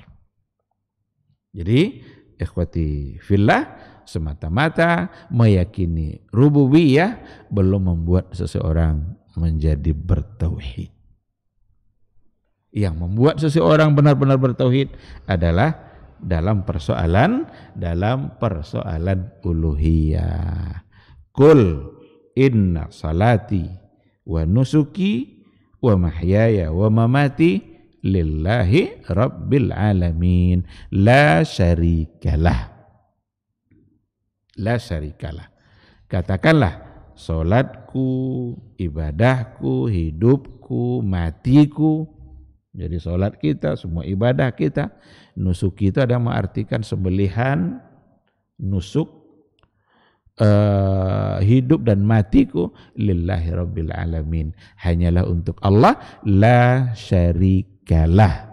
Jadi ikhwati fillah, semata-mata meyakini rububiyah belum membuat seseorang menjadi bertauhid. Yang membuat seseorang benar-benar bertauhid adalah dalam persoalan uluhiyah. Qul inna salati wa nusuki wa mahyaya wa mamati lillahi rabbil alamin la syarikalah. La syarikalah. Katakanlah salatku, ibadahku, hidupku, matiku. Jadi salat kita, semua ibadah kita, nusuk itu ada mengartikan sembelihan, nusuk, hidup dan matiku lillahi rabbil alamin, hanyalah untuk Allah, la syarikalah.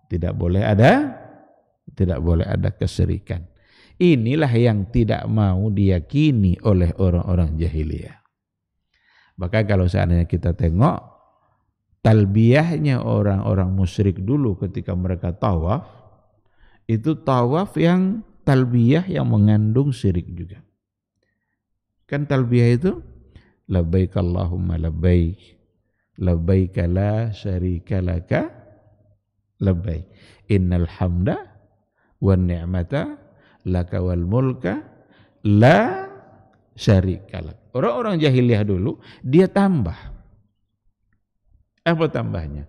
Tidak boleh ada kesyirikan. Inilah yang tidak mau diyakini oleh orang-orang jahiliyah. Maka kalau seandainya kita tengok talbiyahnya orang-orang musyrik dulu ketika mereka tawaf, itu tawaf yang talbiyah yang mengandung syirik juga. Kan talbiyah itu labbaik Allahumma labbaik, labbaik la syarika laka labbaik, innal hamda wan ni'mata laka wal mulka la syarika lak. Orang-orang jahiliyah dulu dia tambah. Apa tambahnya?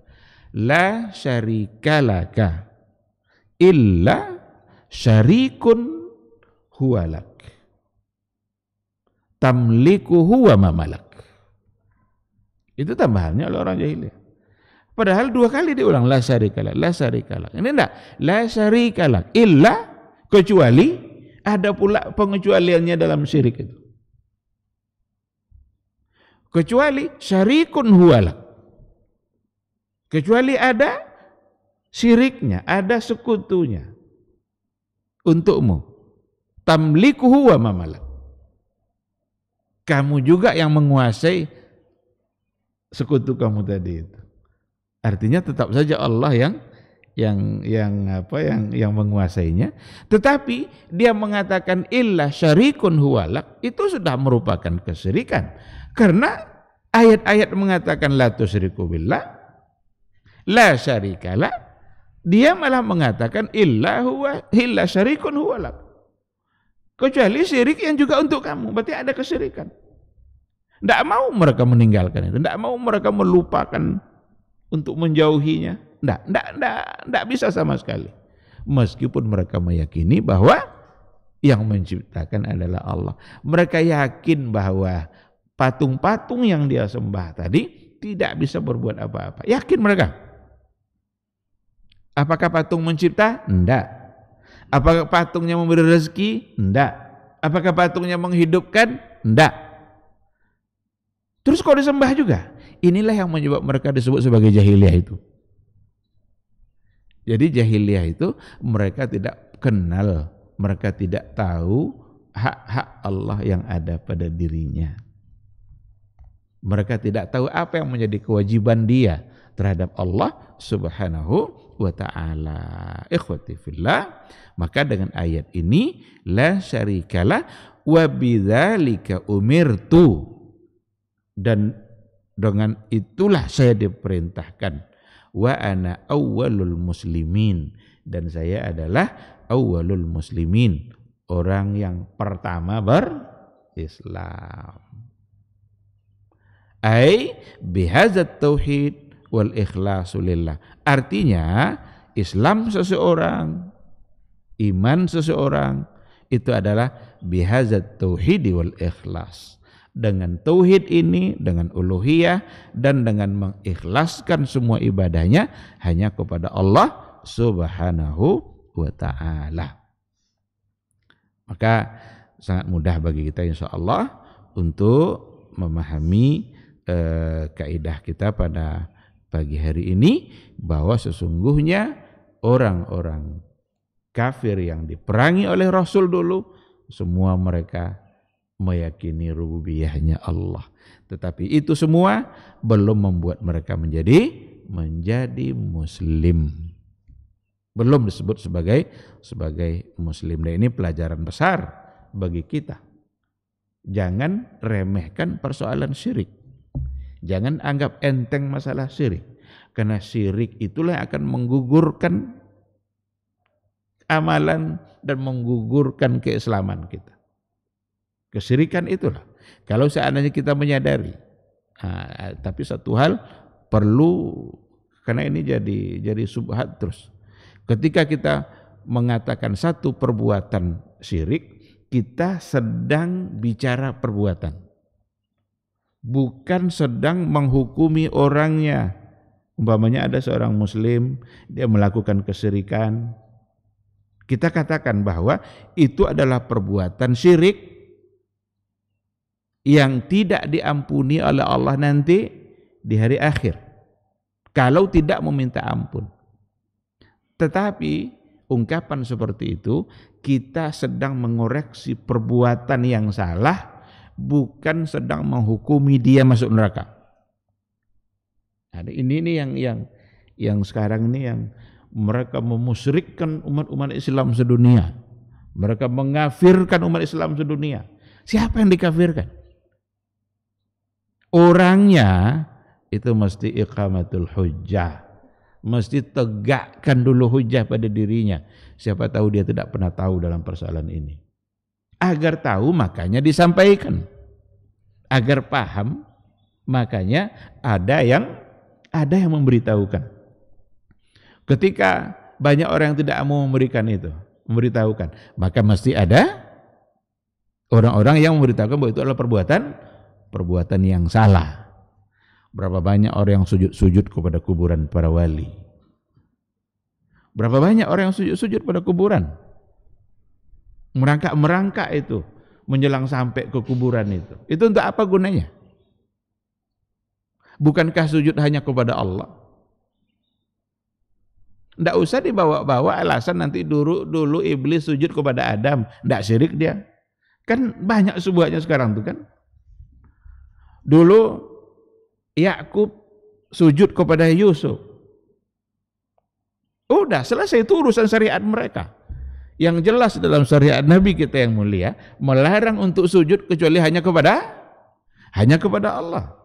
La syarika laka illa syarikun huwalak tamlikuhu wa mamalak. Itu tambahannya oleh orang jahiliyah. Padahal 2 kali diulang la syarikalak, la syarikalak. Ini enggak, la syarikalak illa, kecuali ada pula pengecualiannya dalam syirik itu. Kecuali syarikun huwalak. Kecuali ada syiriknya, ada sekutunya untukmu. Tamlikuhu wa mamalak. Kamu juga yang menguasai sekutu kamu tadi itu. Artinya tetap saja Allah yang menguasainya, tetapi dia mengatakan illa syarikun huwalak, itu sudah merupakan kesyirikan. Karena ayat-ayat mengatakan la tusyriku billah, la syarikalah, dia malah mengatakan illa syarikun huwalak. Kecuali syirik yang juga untuk kamu, berarti ada kesyirikan. Tidak mau mereka meninggalkan itu, tidak mau mereka melupakan untuk menjauhinya. Tidak bisa sama sekali. Meskipun mereka meyakini bahwa yang menciptakan adalah Allah. Mereka yakin bahwa patung-patung yang dia sembah tadi tidak bisa berbuat apa-apa. Yakin mereka. Apakah patung mencipta? Tidak. Apakah patungnya memberi rezeki? Tidak. Apakah patungnya menghidupkan? Tidak. Terus kok disembah juga? Inilah yang menyebabkan mereka disebut sebagai jahiliyah itu. Jadi jahiliyah itu mereka tidak kenal, mereka tidak tahu hak-hak Allah yang ada pada dirinya. Mereka tidak tahu apa yang menjadi kewajiban dia terhadap Allah Subhanahu wa ta'ala. Ikhwati fillah, maka dengan ayat ini la syarikalah wa bidzalika umirtu, dan dengan itulah saya diperintahkan, wa ana awwalul muslimin, dan saya adalah awwalul muslimin, orang yang pertama berislam. Ai bihadzat tauhid wal ikhlasu lillah. Artinya Islam seseorang, iman seseorang itu adalah bihadzat tauhid wal ikhlas. Dengan tauhid ini, dengan uluhiyah, dan dengan mengikhlaskan semua ibadahnya hanya kepada Allah Subhanahu wa ta'ala. Maka sangat mudah bagi kita insyaallah untuk memahami kaidah kita pada pagi hari ini, bahwa sesungguhnya orang-orang kafir yang diperangi oleh Rasul dulu, semua mereka meyakini rububiyahnya Allah. Tetapi itu semua belum membuat mereka menjadi muslim. Belum disebut sebagai muslim. Dan ini pelajaran besar bagi kita. Jangan remehkan persoalan syirik. Jangan anggap enteng masalah syirik. Karena syirik itulah yang akan menggugurkan amalan dan menggugurkan keislaman kita. Kesyirikan itulah. Kalau seandainya kita menyadari, tapi satu hal perlu Karena ini jadi subhat terus. Ketika kita mengatakan satu perbuatan syirik, kita sedang bicara perbuatan. Bukan sedang menghukumi orangnya. Umpamanya ada seorang muslim, dia melakukan kesyirikan. Kita katakan bahwa itu adalah perbuatan syirik yang tidak diampuni oleh Allah nanti di hari akhir. Kalau tidak meminta ampun. Tetapi ungkapan seperti itu, kita sedang mengoreksi perbuatan yang salah, bukan sedang menghukumi dia masuk neraka. Nah, ini yang sekarang ini yang mereka memusyrikkan umat-umat Islam sedunia. Mereka mengafirkan umat Islam sedunia. Siapa yang dikafirkan? Orangnya itu mesti iqamatul hujjah. Mesti tegakkan dulu hujjah pada dirinya. Siapa tahu dia tidak pernah tahu dalam persoalan ini. Agar tahu makanya disampaikan. Agar paham makanya ada yang memberitahukan. Ketika banyak orang yang tidak mau memberitahukan, maka mesti ada orang-orang yang memberitahukan bahwa itu adalah perbuatan yang salah. Berapa banyak orang yang sujud kepada kuburan para wali? Berapa banyak orang yang sujud pada kuburan? Merangkak itu, menjelang sampai ke kuburan itu. Itu untuk apa gunanya? Bukankah sujud hanya kepada Allah? Tidak usah dibawa-bawa alasan nanti dulu iblis sujud kepada Adam, tidak syirik dia. Kan banyak sebuahnya sekarang tuh kan. Dulu Yakub sujud kepada Yusuf. Udah selesai, itu urusan syariat mereka. Yang jelas dalam syariat Nabi kita yang mulia melarang untuk sujud kecuali hanya kepada Allah.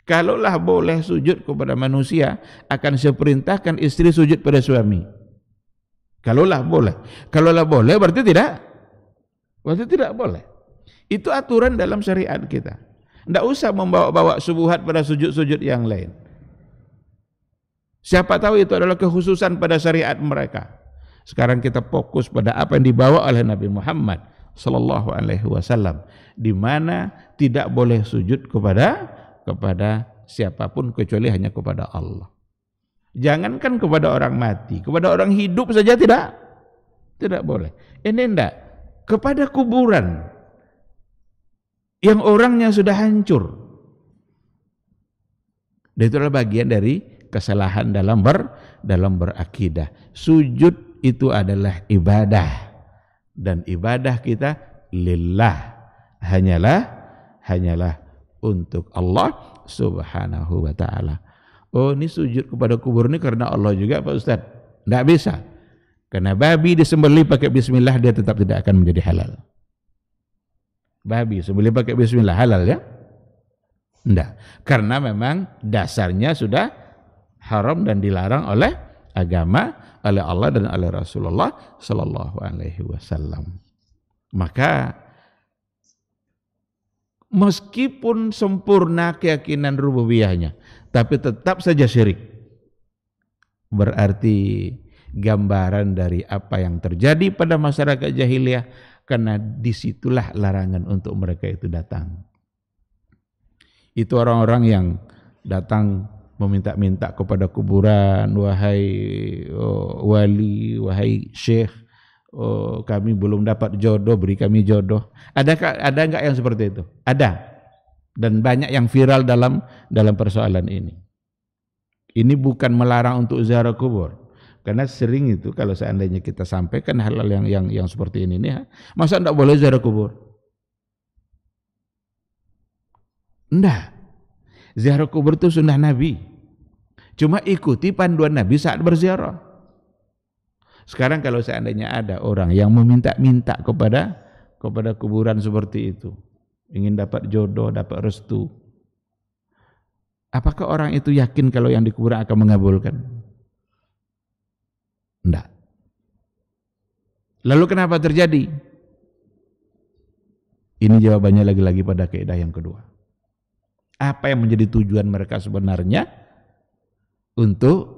Kalaulah boleh sujud kepada manusia, akan saya perintahkan istri sujud pada suami. Kalaulah boleh. Kalaulah boleh berarti tidak? Berarti tidak boleh. Itu aturan dalam syariat kita. Tidak usah membawa-bawa subuhat pada sujud-sujud yang lain. Siapa tahu itu adalah kekhususan pada syariat mereka. Sekarang kita fokus pada apa yang dibawa oleh Nabi Muhammad sallallahu alaihi wasallam, di mana tidak boleh sujud kepada siapapun kecuali hanya kepada Allah. Jangankan kepada orang mati, kepada orang hidup saja tidak boleh. Ini enggak, kepada kuburan yang orangnya sudah hancur. Dan itu adalah bagian dari kesalahan dalam berakidah. Sujud itu adalah ibadah, dan ibadah kita lillah, hanyalah untuk Allah subhanahu wa ta'ala. Oh, ini sujud kepada kubur ini karena Allah juga Pak Ustaz? Tidak bisa. Karena babi disembelih pakai bismillah, dia tetap tidak akan menjadi halal. Babi sembelih pakai bismillah halal ya? Tidak. Karena memang dasarnya sudah haram dan dilarang oleh agama, oleh Allah dan oleh Rasulullah sallallahu alaihi wasallam. Maka meskipun sempurna keyakinan rububiyahnya, tapi tetap saja syirik. Berarti gambaran dari apa yang terjadi pada masyarakat jahiliyah, karena disitulah larangan untuk mereka itu datang. Itu orang-orang yang datang meminta-minta kepada kuburan, wahai wali, wahai syekh, kami belum dapat jodoh, beri kami jodoh. Ada enggak yang seperti itu? Ada. Dan banyak yang viral dalam persoalan ini. Ini bukan melarang untuk ziarah kubur. Karena sering itu kalau seandainya kita sampaikan hal-hal yang seperti ini nih, masa enggak boleh ziarah kubur? Enggak. Ziarah kubur itu sunnah Nabi. Cuma ikuti panduan Nabi saat berziarah. Sekarang kalau seandainya ada orang yang meminta-minta kepada kuburan seperti itu, ingin dapat jodoh, dapat restu, apakah orang itu yakin kalau yang di kuburan akan mengabulkan? Enggak. Lalu kenapa terjadi? Ini jawabannya lagi-lagi pada kaidah yang kedua. Apa yang menjadi tujuan mereka sebenarnya? untuk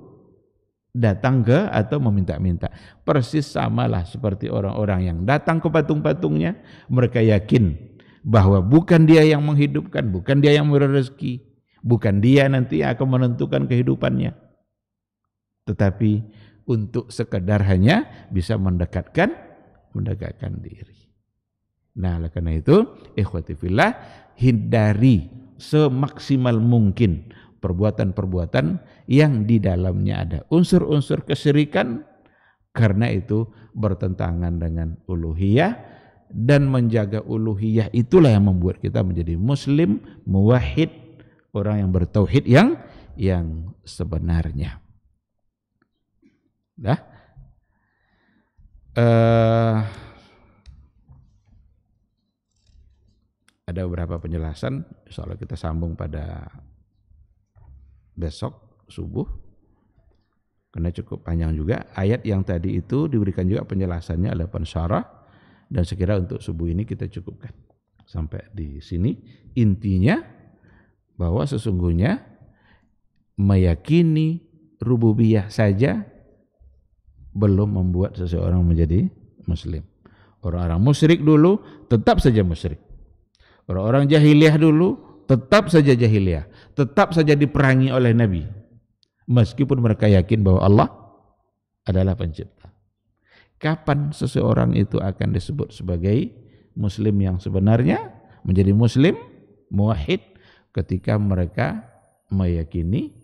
datang ke atau meminta-minta. Persis samalah seperti orang-orang yang datang ke patung-patungnya, mereka yakin bahwa bukan dia yang menghidupkan, bukan dia yang memberi rezeki, bukan dia nanti yang akan menentukan kehidupannya, tetapi untuk sekedar hanya bisa mendekatkan diri. Nah, oleh karena itu, ikhwati fillah, hindari semaksimal mungkin perbuatan-perbuatan yang di dalamnya ada unsur-unsur kesyirikan, karena itu bertentangan dengan uluhiyah, dan menjaga uluhiyah itulah yang membuat kita menjadi muslim, muwahhid, orang yang bertauhid yang sebenarnya. Ada beberapa penjelasan, insyaallah kita sambung pada besok subuh, karena cukup panjang juga. Ayat yang tadi itu diberikan juga penjelasannya oleh pensyarah, dan sekira untuk subuh ini kita cukupkan sampai di sini. Intinya bahwa sesungguhnya meyakini rububiyah saja belum membuat seseorang menjadi muslim. Orang-orang musyrik dulu tetap saja musyrik. Orang-orang jahiliyah dulu tetap saja jahiliyah, tetap saja diperangi oleh Nabi, meskipun mereka yakin bahwa Allah adalah pencipta. Kapan seseorang itu akan disebut sebagai muslim yang sebenarnya, menjadi muslim, muwahhid? Ketika mereka meyakini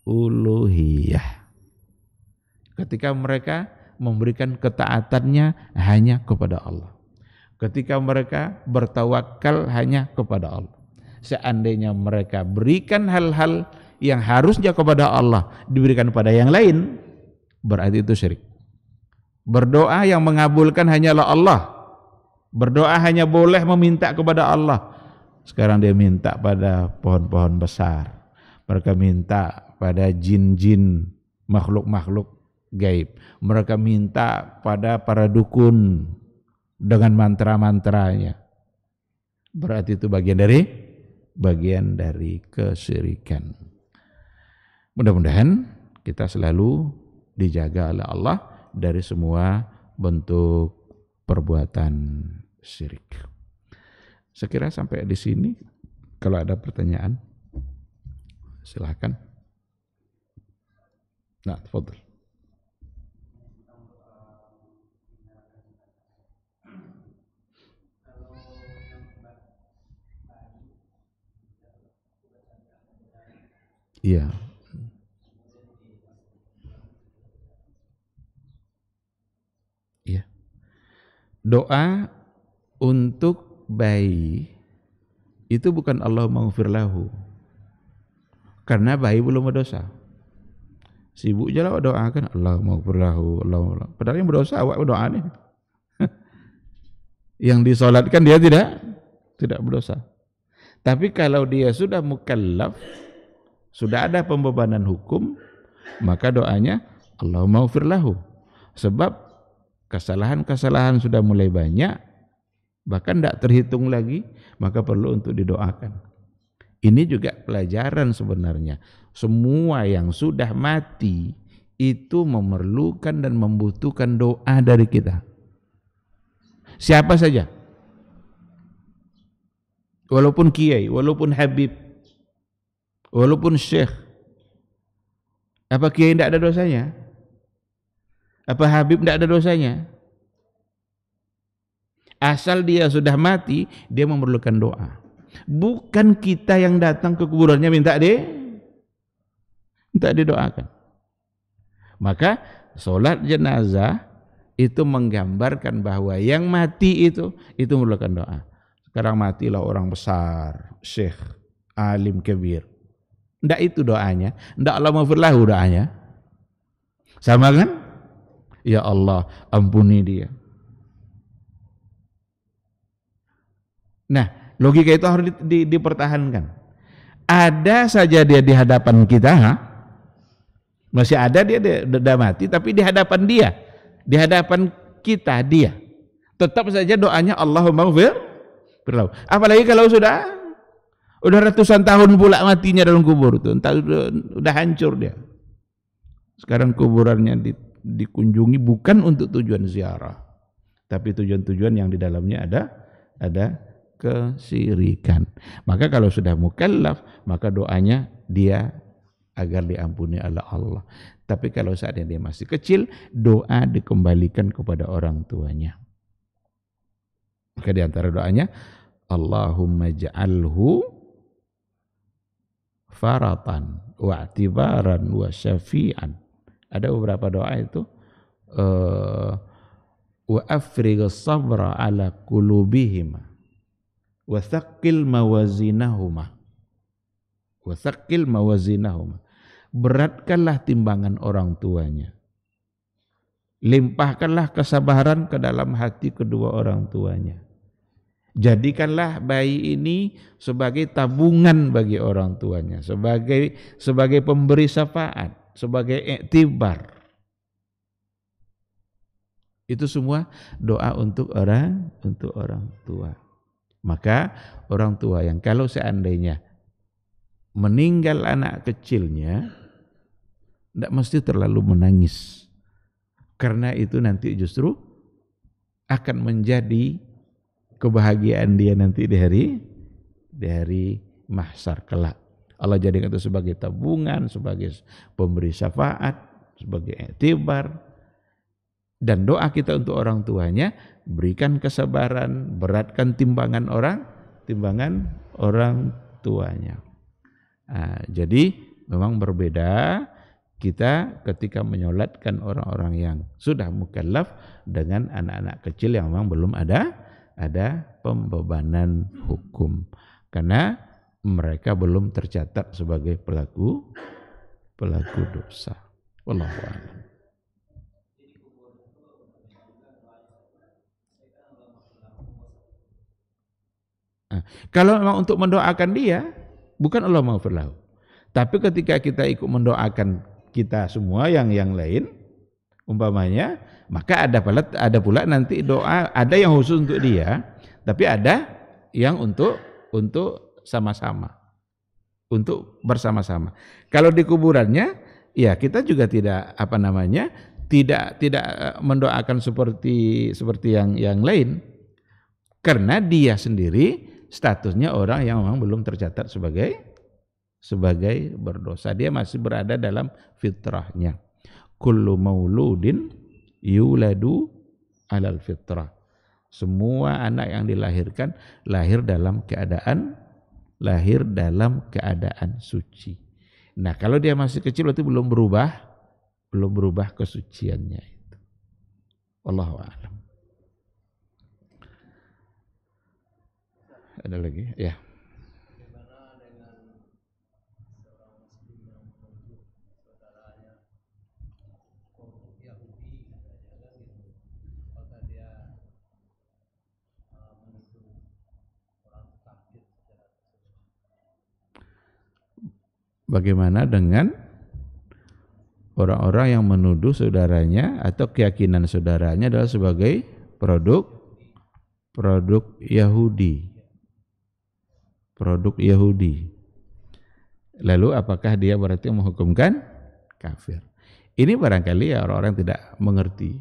uluhiyah, ketika mereka memberikan ketaatannya hanya kepada Allah, ketika mereka bertawakal hanya kepada Allah. Seandainya mereka berikan hal-hal yang harusnya kepada Allah diberikan pada yang lain, berarti itu syirik. Berdoa yang mengabulkan hanyalah Allah. Berdoa hanya boleh meminta kepada Allah. Sekarang dia minta pada pohon-pohon besar. Mereka minta pada jin-jin, makhluk-makhluk gaib. Mereka minta pada para dukun dengan mantra-mantranya. Berarti itu bagian dari kesyirikan. Mudah-mudahan kita selalu dijaga oleh Allah dari semua bentuk perbuatan syirik. Sekira sampai di sini. Kalau ada pertanyaan, silakan. Nah, tafadhol. Iya. Iya. Doa untuk bayi itu bukan Allah maghfir lahu, karena bayi belum berdosa. Si ibu je lah doakan Allah maghfir lahu, Allah. Padahal yang berdosa awak berdoa ni. Yang disolatkan dia tidak berdosa. Tapi kalau dia sudah mukallaf, sudah ada pembebanan hukum, maka doanya Allahumma ighfir lahu. Sebab kesalahan-kesalahan sudah mulai banyak, bahkan tidak terhitung lagi, maka perlu untuk didoakan. Ini juga pelajaran sebenarnya. Semua yang sudah mati itu memerlukan dan membutuhkan doa dari kita. Siapa saja. Walaupun kiai, walaupun habib, walaupun syekh. Apa kiai tidak ada dosanya? Apa habib tidak ada dosanya? Asal dia sudah mati, dia memerlukan doa. Bukan kita yang datang ke kuburannya minta didoakan. Maka solat jenazah itu menggambarkan bahwa yang mati itu memerlukan doa. Sekarang matilah orang besar, syekh, alim kabir. Tidak itu doanya, tidak Allah maghfir lahu doanya. Sama kan? Ya Allah, ampuni dia. Nah, logika itu harus dipertahankan. Ada saja dia di hadapan kita, masih ada dia sudah mati, tapi di hadapan dia, di hadapan kita dia, tetap saja doanya Allahumma ighfir lahu. Apalagi kalau sudah ratusan tahun pula matinya dalam kubur itu, entah sudah hancur dia. Sekarang kuburannya dikunjungi bukan untuk tujuan ziarah, tapi tujuan-tujuan yang di dalamnya ada kesyirikan. Maka kalau sudah mukallaf, maka doanya dia agar diampuni oleh Allah. Tapi kalau saatnya dia masih kecil, doa dikembalikan kepada orang tuanya. Maka di antara doanya, Allahumma ja'alhu faratan wa'tibaran wa syafi'an. Ada beberapa doa itu, wa afrigh sabra ala qulubihima wa thaqqil mawazinahuma. Beratkanlah timbangan orang tuanya. Limpahkanlah kesabaran ke dalam hati kedua orang tuanya. Jadikanlah bayi ini sebagai tabungan bagi orang tuanya, sebagai pemberi syafaat, sebagai iktibar. Itu semua doa untuk orang tua. Maka orang tua yang kalau seandainya meninggal anak kecilnya, tidak mesti terlalu menangis. Karena itu nanti justru akan menjadi kebahagiaan dia nanti di hari mahsyar kelak. Allah jadikan itu sebagai tabungan, sebagai pemberi syafaat, sebagai iktibar. Dan doa kita untuk orang tuanya, berikan kesabaran, beratkan timbangan orang tuanya. Nah, jadi memang berbeda kita ketika menyolatkan orang-orang yang sudah mukallaf dengan anak-anak kecil yang memang belum ada pembebanan hukum, karena mereka belum tercatat sebagai pelaku dosa. Wallahu a'lam. Nah, kalau memang untuk mendoakan dia, bukan Allah maghfir lahu. Tapi ketika kita ikut mendoakan kita semua yang lain, umpamanya, maka ada pula nanti doa, ada yang khusus untuk dia, tapi ada yang untuk sama-sama, untuk bersama-sama. Kalau di kuburannya, ya kita juga tidak tidak mendoakan seperti yang lain, karena dia sendiri statusnya orang yang memang belum tercatat sebagai berdosa. Dia masih berada dalam fitrahnya. Kullu mauludin yuladu alal fitrah. Semua anak yang dilahirkan lahir dalam keadaan suci. Nah, kalau dia masih kecil berarti belum berubah kesuciannya itu. Wallahu a'lam. Ada lagi? Ya. Bagaimana dengan orang-orang yang menuduh saudaranya atau keyakinan saudaranya adalah sebagai produk Yahudi. Produk Yahudi. Lalu apakah dia berarti menghukumkan kafir? Ini barangkali ya orang-orang yang tidak mengerti.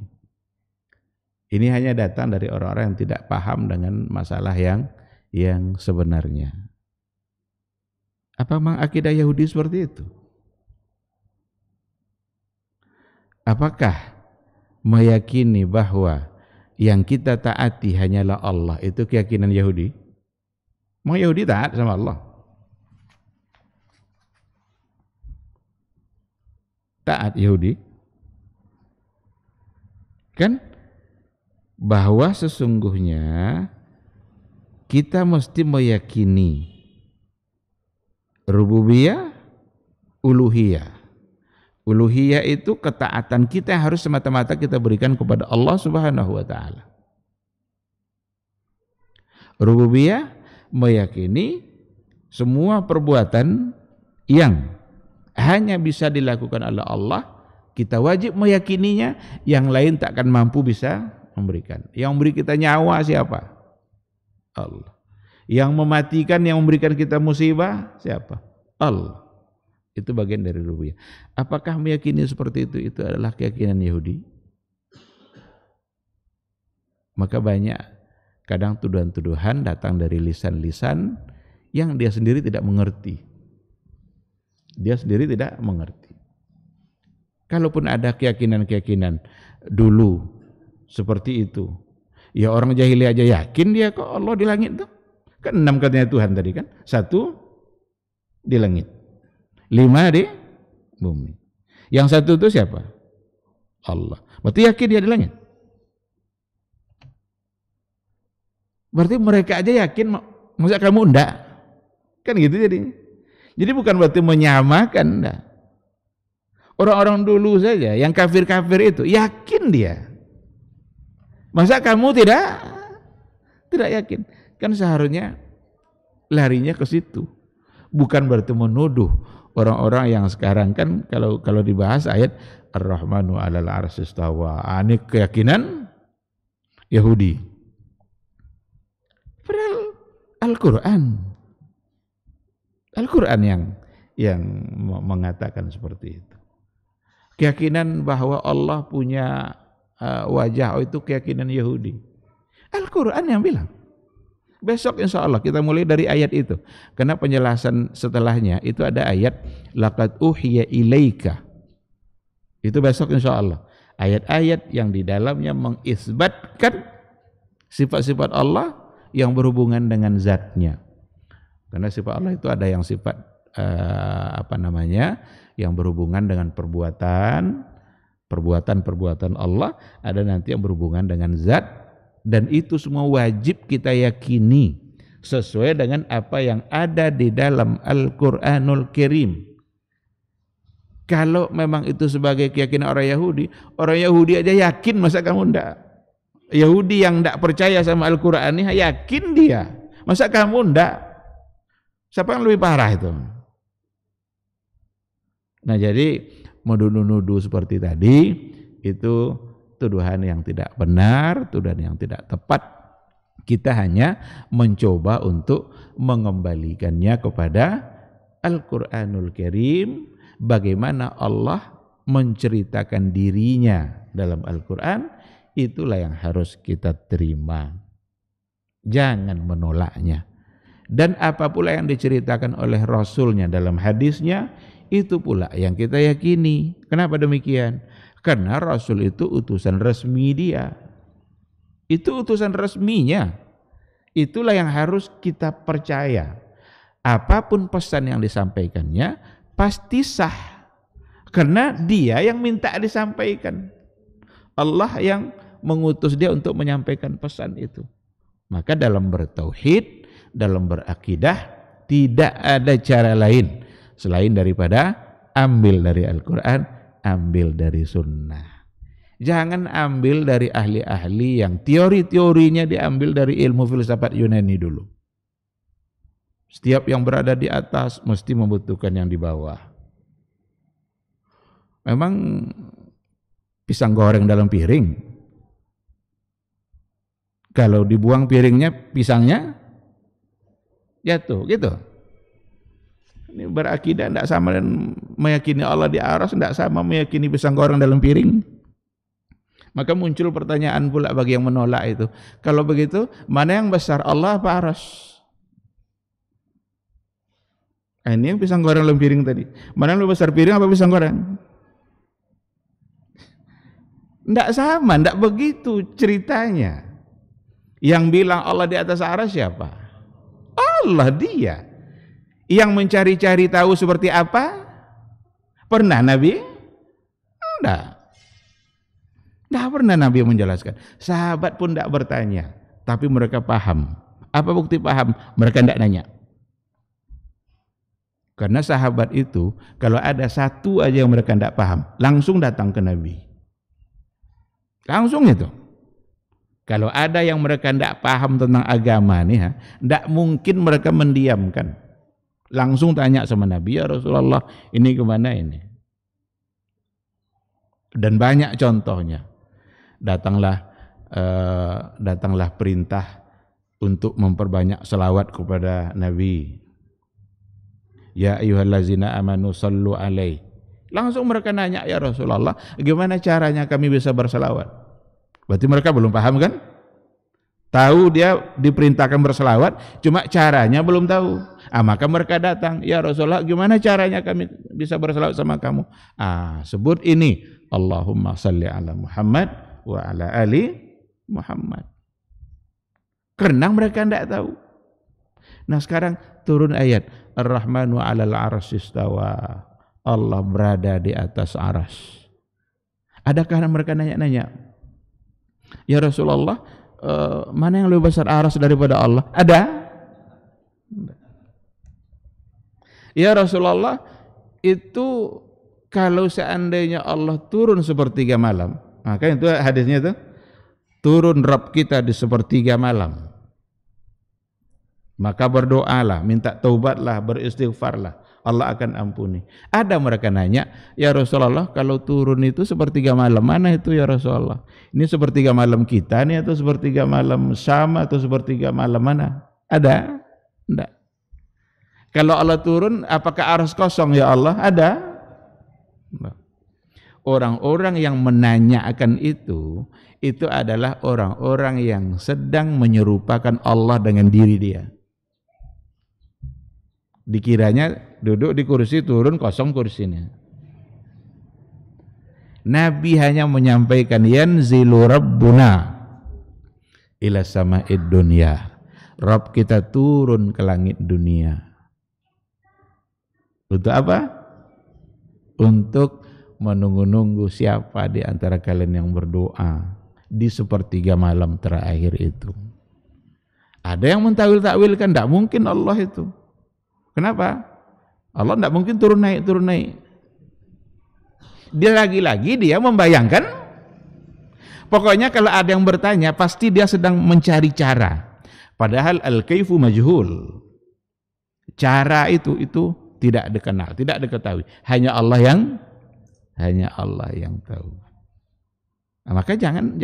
Ini hanya datang dari orang-orang yang tidak paham dengan masalah yang sebenarnya. Apa memang akidah Yahudi seperti itu? Apakah meyakini bahwa yang kita taati hanyalah Allah itu keyakinan Yahudi? Mau Yahudi taat sama Allah? Taat Yahudi? Kan bahwa sesungguhnya kita mesti meyakini rububiyah, uluhiyah. Uluhiyah itu ketaatan kita yang harus semata-mata kita berikan kepada Allah Subhanahu wa taala. Rububiyah meyakini semua perbuatan yang hanya bisa dilakukan oleh Allah, kita wajib meyakininya, yang lain tak akan mampu bisa memberikan. Yang memberi kita nyawa siapa? Allah. Yang mematikan, yang memberikan kita musibah siapa? Allah. Itu bagian dari rububiyah. Apakah meyakini seperti itu? Itu adalah keyakinan Yahudi. Maka banyak kadang tuduhan-tuduhan datang dari lisan-lisan yang dia sendiri tidak mengerti. Dia sendiri tidak mengerti. Kalaupun ada keyakinan-keyakinan dulu seperti itu, ya orang jahiliyah aja yakin dia kok Allah di langit tuh. Kan 6 katanya Tuhan tadi kan. 1 di langit. 5 di bumi. Yang 1 itu siapa? Allah. Berarti yakin dia di langit. Berarti mereka aja yakin, masa kamu enggak? Kan gitu jadi. Jadi bukan berarti menyamakan, enggak. Orang-orang dulu saja yang kafir-kafir itu yakin dia. Masa kamu tidak yakin? Kan seharusnya larinya ke situ. Bukan berarti menuduh orang-orang yang sekarang kan kalau dibahas ayat Ar-Rahmanu 'alal 'arsy istawa. Ini keyakinan Yahudi. Padahal Al-Qur'an yang mengatakan seperti itu. Keyakinan bahwa Allah punya wajah, itu keyakinan Yahudi. Al-Qur'an yang bilang. Besok insya Allah kita mulai dari ayat itu. Karena penjelasan setelahnya itu ada ayat laqad uhiya ilaika. Itu besok insya Allah. Ayat-ayat yang di dalamnya mengisbatkan sifat-sifat Allah yang berhubungan dengan zatnya. Karena sifat Allah itu ada yang sifat yang berhubungan dengan perbuatan Allah, ada nanti yang berhubungan dengan zat, dan itu semua wajib kita yakini sesuai dengan apa yang ada di dalam Al-Qur'anul Karim. Kalau memang itu sebagai keyakinan orang Yahudi aja yakin, masa kamu enggak? Yahudi yang enggak percaya sama Al-Qur'an ini yakin dia, masa kamu enggak? Siapa yang lebih parah itu? Nah, jadi menuduh-nuduh seperti tadi itu tuduhan yang tidak benar, tuduhan yang tidak tepat. Kita hanya mencoba untuk mengembalikannya kepada Al-Qur'anul Karim, bagaimana Allah menceritakan dirinya dalam Al-Qur'an, itulah yang harus kita terima. Jangan menolaknya. Dan apa pula yang diceritakan oleh Rasulnya dalam hadisnya, itu pula yang kita yakini. Kenapa demikian? Karena Rasul itu utusan resmi dia. Itu utusan resminya. Itulah yang harus kita percaya. Apapun pesan yang disampaikannya pasti sah. Karena dia yang minta disampaikan. Allah yang mengutus dia untuk menyampaikan pesan itu. Maka dalam bertauhid, dalam berakidah, tidak ada cara lain selain daripada ambil dari Al-Quran, ambil dari sunnah. Jangan ambil dari ahli-ahli yang teori-teorinya diambil dari ilmu filsafat Yunani dulu. Setiap yang berada di atas mesti membutuhkan yang di bawah. Memang pisang goreng dalam piring, kalau dibuang piringnya, pisangnya jatuh, gitu. Ini berakidah tidak sama dan meyakini Allah di aras, tidak sama meyakini pisang goreng dalam piring. Maka muncul pertanyaan pula bagi yang menolak itu. Kalau begitu, mana yang besar, Allah apa aras? Ini yang pisang goreng dalam piring tadi. Mana yang lebih besar, piring apa pisang goreng? Tidak sama, tidak begitu ceritanya. Yang bilang Allah di atas aras siapa? Allah dia. Yang mencari-cari tahu seperti apa? Pernah Nabi? Enggak. Enggak pernah Nabi menjelaskan. Sahabat pun enggak bertanya, tapi mereka paham. Apa bukti paham? Mereka enggak nanya. Karena sahabat itu kalau ada satu aja yang mereka enggak paham, langsung datang ke Nabi. Langsung itu. Kalau ada yang mereka enggak paham tentang agama nih, enggak mungkin mereka mendiamkan. Langsung tanya sama Nabi, ya Rasulullah, ini kemana ini? Dan banyak contohnya. Datanglah perintah untuk memperbanyak selawat kepada Nabi. Ya ayyuhallazina amanu sallu alaihi. Langsung mereka nanya, ya Rasulullah, gimana caranya kami bisa berselawat? Berarti mereka belum paham kan? Tahu dia diperintahkan berselawat, cuma caranya belum tahu. Maka mereka datang, ya Rasulullah, gimana caranya kami bisa berselawat sama kamu? Sebut ini, Allahumma salli ala Muhammad wa ala ali Muhammad. Karena mereka tidak tahu. Nah sekarang turun ayat, Ar-Rahmanu 'alal 'arsy istawa. Allah berada di atas aras. Adakah mereka nanya-nanya, ya Rasulullah, mana yang lebih besar aras daripada Allah? Ada? Ya Rasulullah, itu kalau seandainya Allah turun sepertiga malam, maka itu hadisnya itu, turun Rabb kita di sepertiga malam, maka berdoalah, minta taubatlah, beristighfarlah, Allah akan ampuni. Ada mereka nanya, ya Rasulullah, kalau turun itu sepertiga malam, mana itu ya Rasulullah? Ini sepertiga malam kita nih, atau sepertiga malam sama, atau sepertiga malam mana? Ada? Enggak. Kalau Allah turun, apakah aras kosong ya Allah? Ada? Enggak. Orang-orang yang menanyakan itu adalah orang-orang yang sedang menyerupakan Allah dengan diri dia. Dikiranya duduk di kursi, turun kosong kursinya. Nabi hanya menyampaikan yanzilu rabbuna ila sama'id dunya. Rabb kita turun ke langit dunia. Untuk apa? Untuk menunggu-nunggu siapa di antara kalian yang berdoa di sepertiga malam terakhir itu. Ada yang mentawil-takwilkan, tidak mungkin Allah itu. Kenapa? Allah tidak mungkin turun naik. Dia lagi-lagi dia membayangkan. Pokoknya kalau ada yang bertanya, pasti dia sedang mencari cara. Padahal al-kaifu majhul. Cara itu tidak dikenal, tidak diketahui. Hanya Allah yang tahu. Nah, maka jangan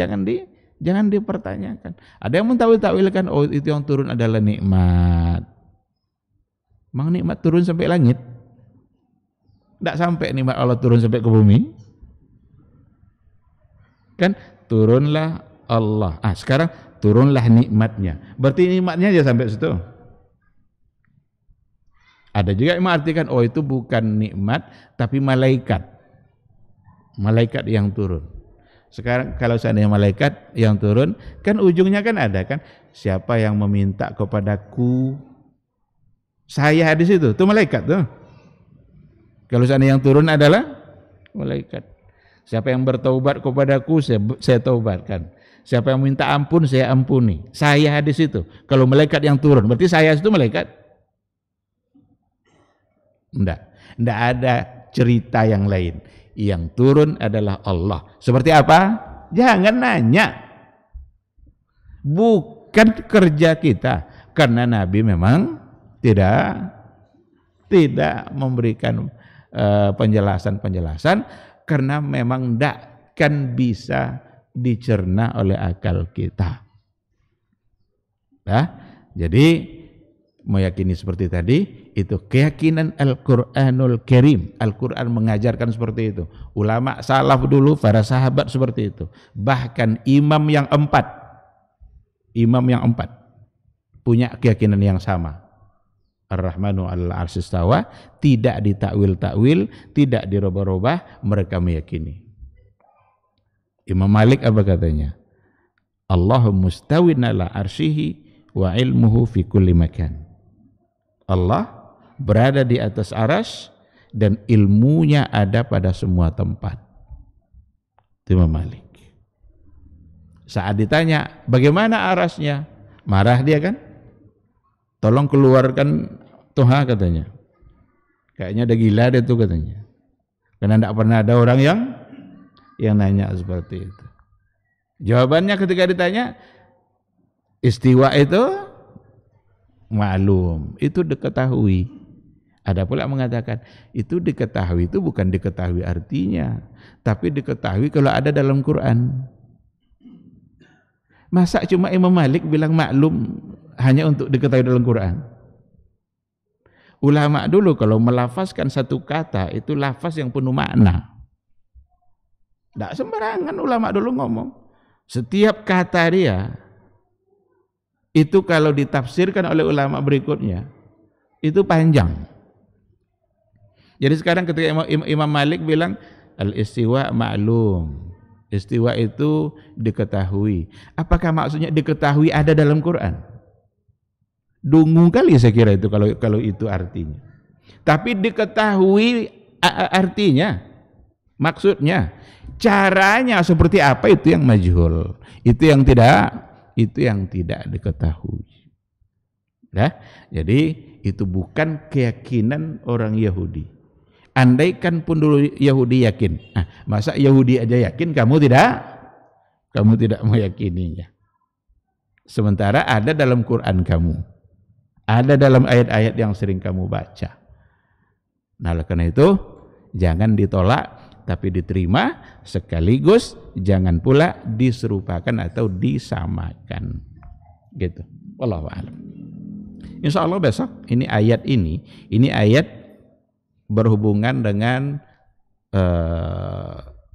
dipertanyakan. Ada yang mentawil-tawilkan, oh itu yang turun adalah nikmat. Memang nikmat turun sampai langit? Tidak sampai nikmat Allah turun sampai ke bumi. Kan turunlah Allah. Sekarang turunlah nikmatnya. Berarti nikmatnya aja sampai situ. Ada juga yang mengartikan, oh itu bukan nikmat, tapi malaikat. Malaikat yang turun. Sekarang kalau seandainya malaikat yang turun, kan ujungnya kan ada kan, siapa yang meminta kepadaku, saya di situ, itu malaikat tuh. Kalau seandainya yang turun adalah malaikat. Siapa yang bertaubat kepadaku, saya taubatkan. Siapa yang minta ampun, saya ampuni. Saya di situ. Kalau malaikat yang turun, berarti saya itu malaikat? Enggak ada cerita yang lain. Yang turun adalah Allah. Seperti apa? Jangan nanya. Bukan kerja kita. Karena Nabi memang tidak memberikan penjelasan karena memang tidak kan bisa dicerna oleh akal kita. Jadi meyakini seperti tadi itu keyakinan Al-Qur'anul Karim. Al-Qur'an mengajarkan seperti itu. Ulama salaf dulu, para sahabat seperti itu. Bahkan imam yang empat punya keyakinan yang sama. Ar-Rahmanu 'alal 'arsy istawa, tidak ditakwil-takwil, tidak dirubah-rubah, mereka meyakini. Imam Malik apa katanya? Allahu mustawin 'ala 'arsyihi wa ilmuhu fi kulli makan. Allah berada di atas aras dan ilmunya ada pada semua tempat. Itu Imam Malik. Saat ditanya, bagaimana arasnya? Marah dia kan? Tolong keluarkan Tuhan katanya. Kayaknya ada gila dia tuh katanya. Karena tidak pernah ada orang yang nanya seperti itu. Jawabannya ketika ditanya, istiwa itu maklum, itu diketahui. Ada pula mengatakan itu diketahui, itu bukan diketahui artinya, tapi diketahui kalau ada dalam Quran. Masa cuma Imam Malik bilang maklum hanya untuk diketahui dalam Quran? Ulama dulu kalau melafazkan satu kata itu lafaz yang penuh makna. Tidak sembarangan ulama dulu ngomong. Setiap kata dia itu kalau ditafsirkan oleh ulama berikutnya itu panjang. Jadi sekarang ketika Imam Malik bilang al-istiwa ma'lum. Istiwa itu diketahui. Apakah maksudnya diketahui ada dalam Quran? Dungu kali saya kira itu kalau itu artinya. Tapi diketahui artinya, maksudnya, caranya seperti apa itu yang majhul. Itu yang tidak diketahui. Ya, jadi itu bukan keyakinan orang Yahudi. Andaikan pun dulu Yahudi yakin, masa Yahudi aja yakin kamu tidak meyakininya. Sementara ada dalam Quran kamu, ada dalam ayat-ayat yang sering kamu baca. Nah, karena itu jangan ditolak tapi diterima, sekaligus jangan pula diserupakan atau disamakan. Gitu. Wallahu a'lam. Insyaallah besok ini ayat berhubungan dengan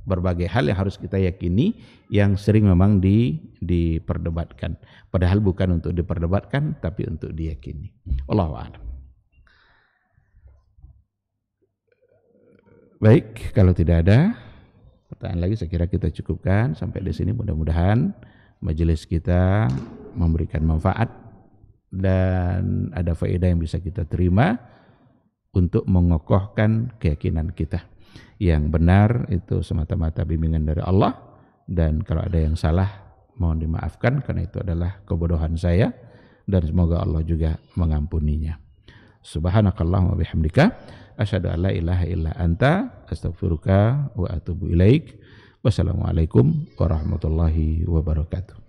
berbagai hal yang harus kita yakini yang sering memang diperdebatkan. Padahal bukan untuk diperdebatkan tapi untuk diyakini. Wallahu a'lam. Baik, kalau tidak ada pertanyaan lagi saya kira kita cukupkan sampai di sini. Mudah-mudahan majelis kita memberikan manfaat dan ada faedah yang bisa kita terima untuk mengokohkan keyakinan kita. Yang benar itu semata-mata bimbingan dari Allah, dan kalau ada yang salah mohon dimaafkan karena itu adalah kebodohan saya, dan semoga Allah juga mengampuninya. Subhanakallahumma bihamdika asyhadu an la ilaha illa anta astaghfiruka wa atubu ilaik. Wassalamualaikum warahmatullahi wabarakatuh.